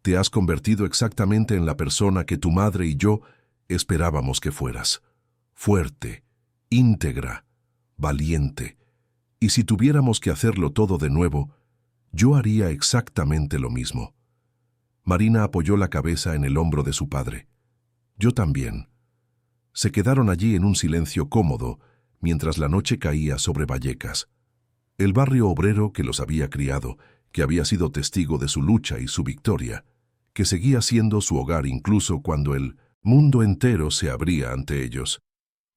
Speaker 1: Te has convertido exactamente en la persona que tu madre y yo esperábamos que fueras. Fuerte, íntegra, valiente. Y si tuviéramos que hacerlo todo de nuevo, yo haría exactamente lo mismo». Marina apoyó la cabeza en el hombro de su padre. «Yo también». Se quedaron allí en un silencio cómodo mientras la noche caía sobre Vallecas. El barrio obrero que los había criado, que había sido testigo de su lucha y su victoria, que seguía siendo su hogar incluso cuando el mundo entero se abría ante ellos.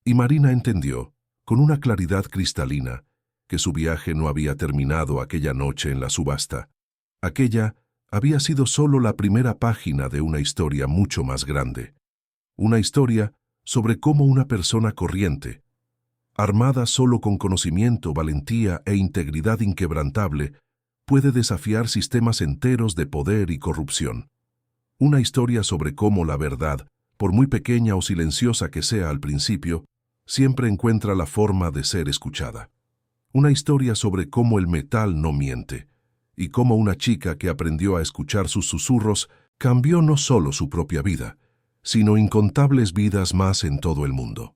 Speaker 1: Y Marina entendió, con una claridad cristalina, que su viaje no había terminado aquella noche en la subasta. Aquella había sido solo la primera página de una historia mucho más grande. Una historia sobre cómo una persona corriente, armada solo con conocimiento, valentía e integridad inquebrantable, puede desafiar sistemas enteros de poder y corrupción. Una historia sobre cómo la verdad, por muy pequeña o silenciosa que sea al principio, siempre encuentra la forma de ser escuchada. Una historia sobre cómo el metal no miente, y cómo una chica que aprendió a escuchar sus susurros cambió no solo su propia vida, sino incontables vidas más en todo el mundo.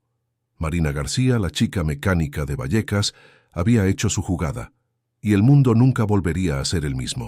Speaker 1: Marina García, la chica mecánica de Vallecas, había hecho su jugada, y el mundo nunca volvería a ser el mismo.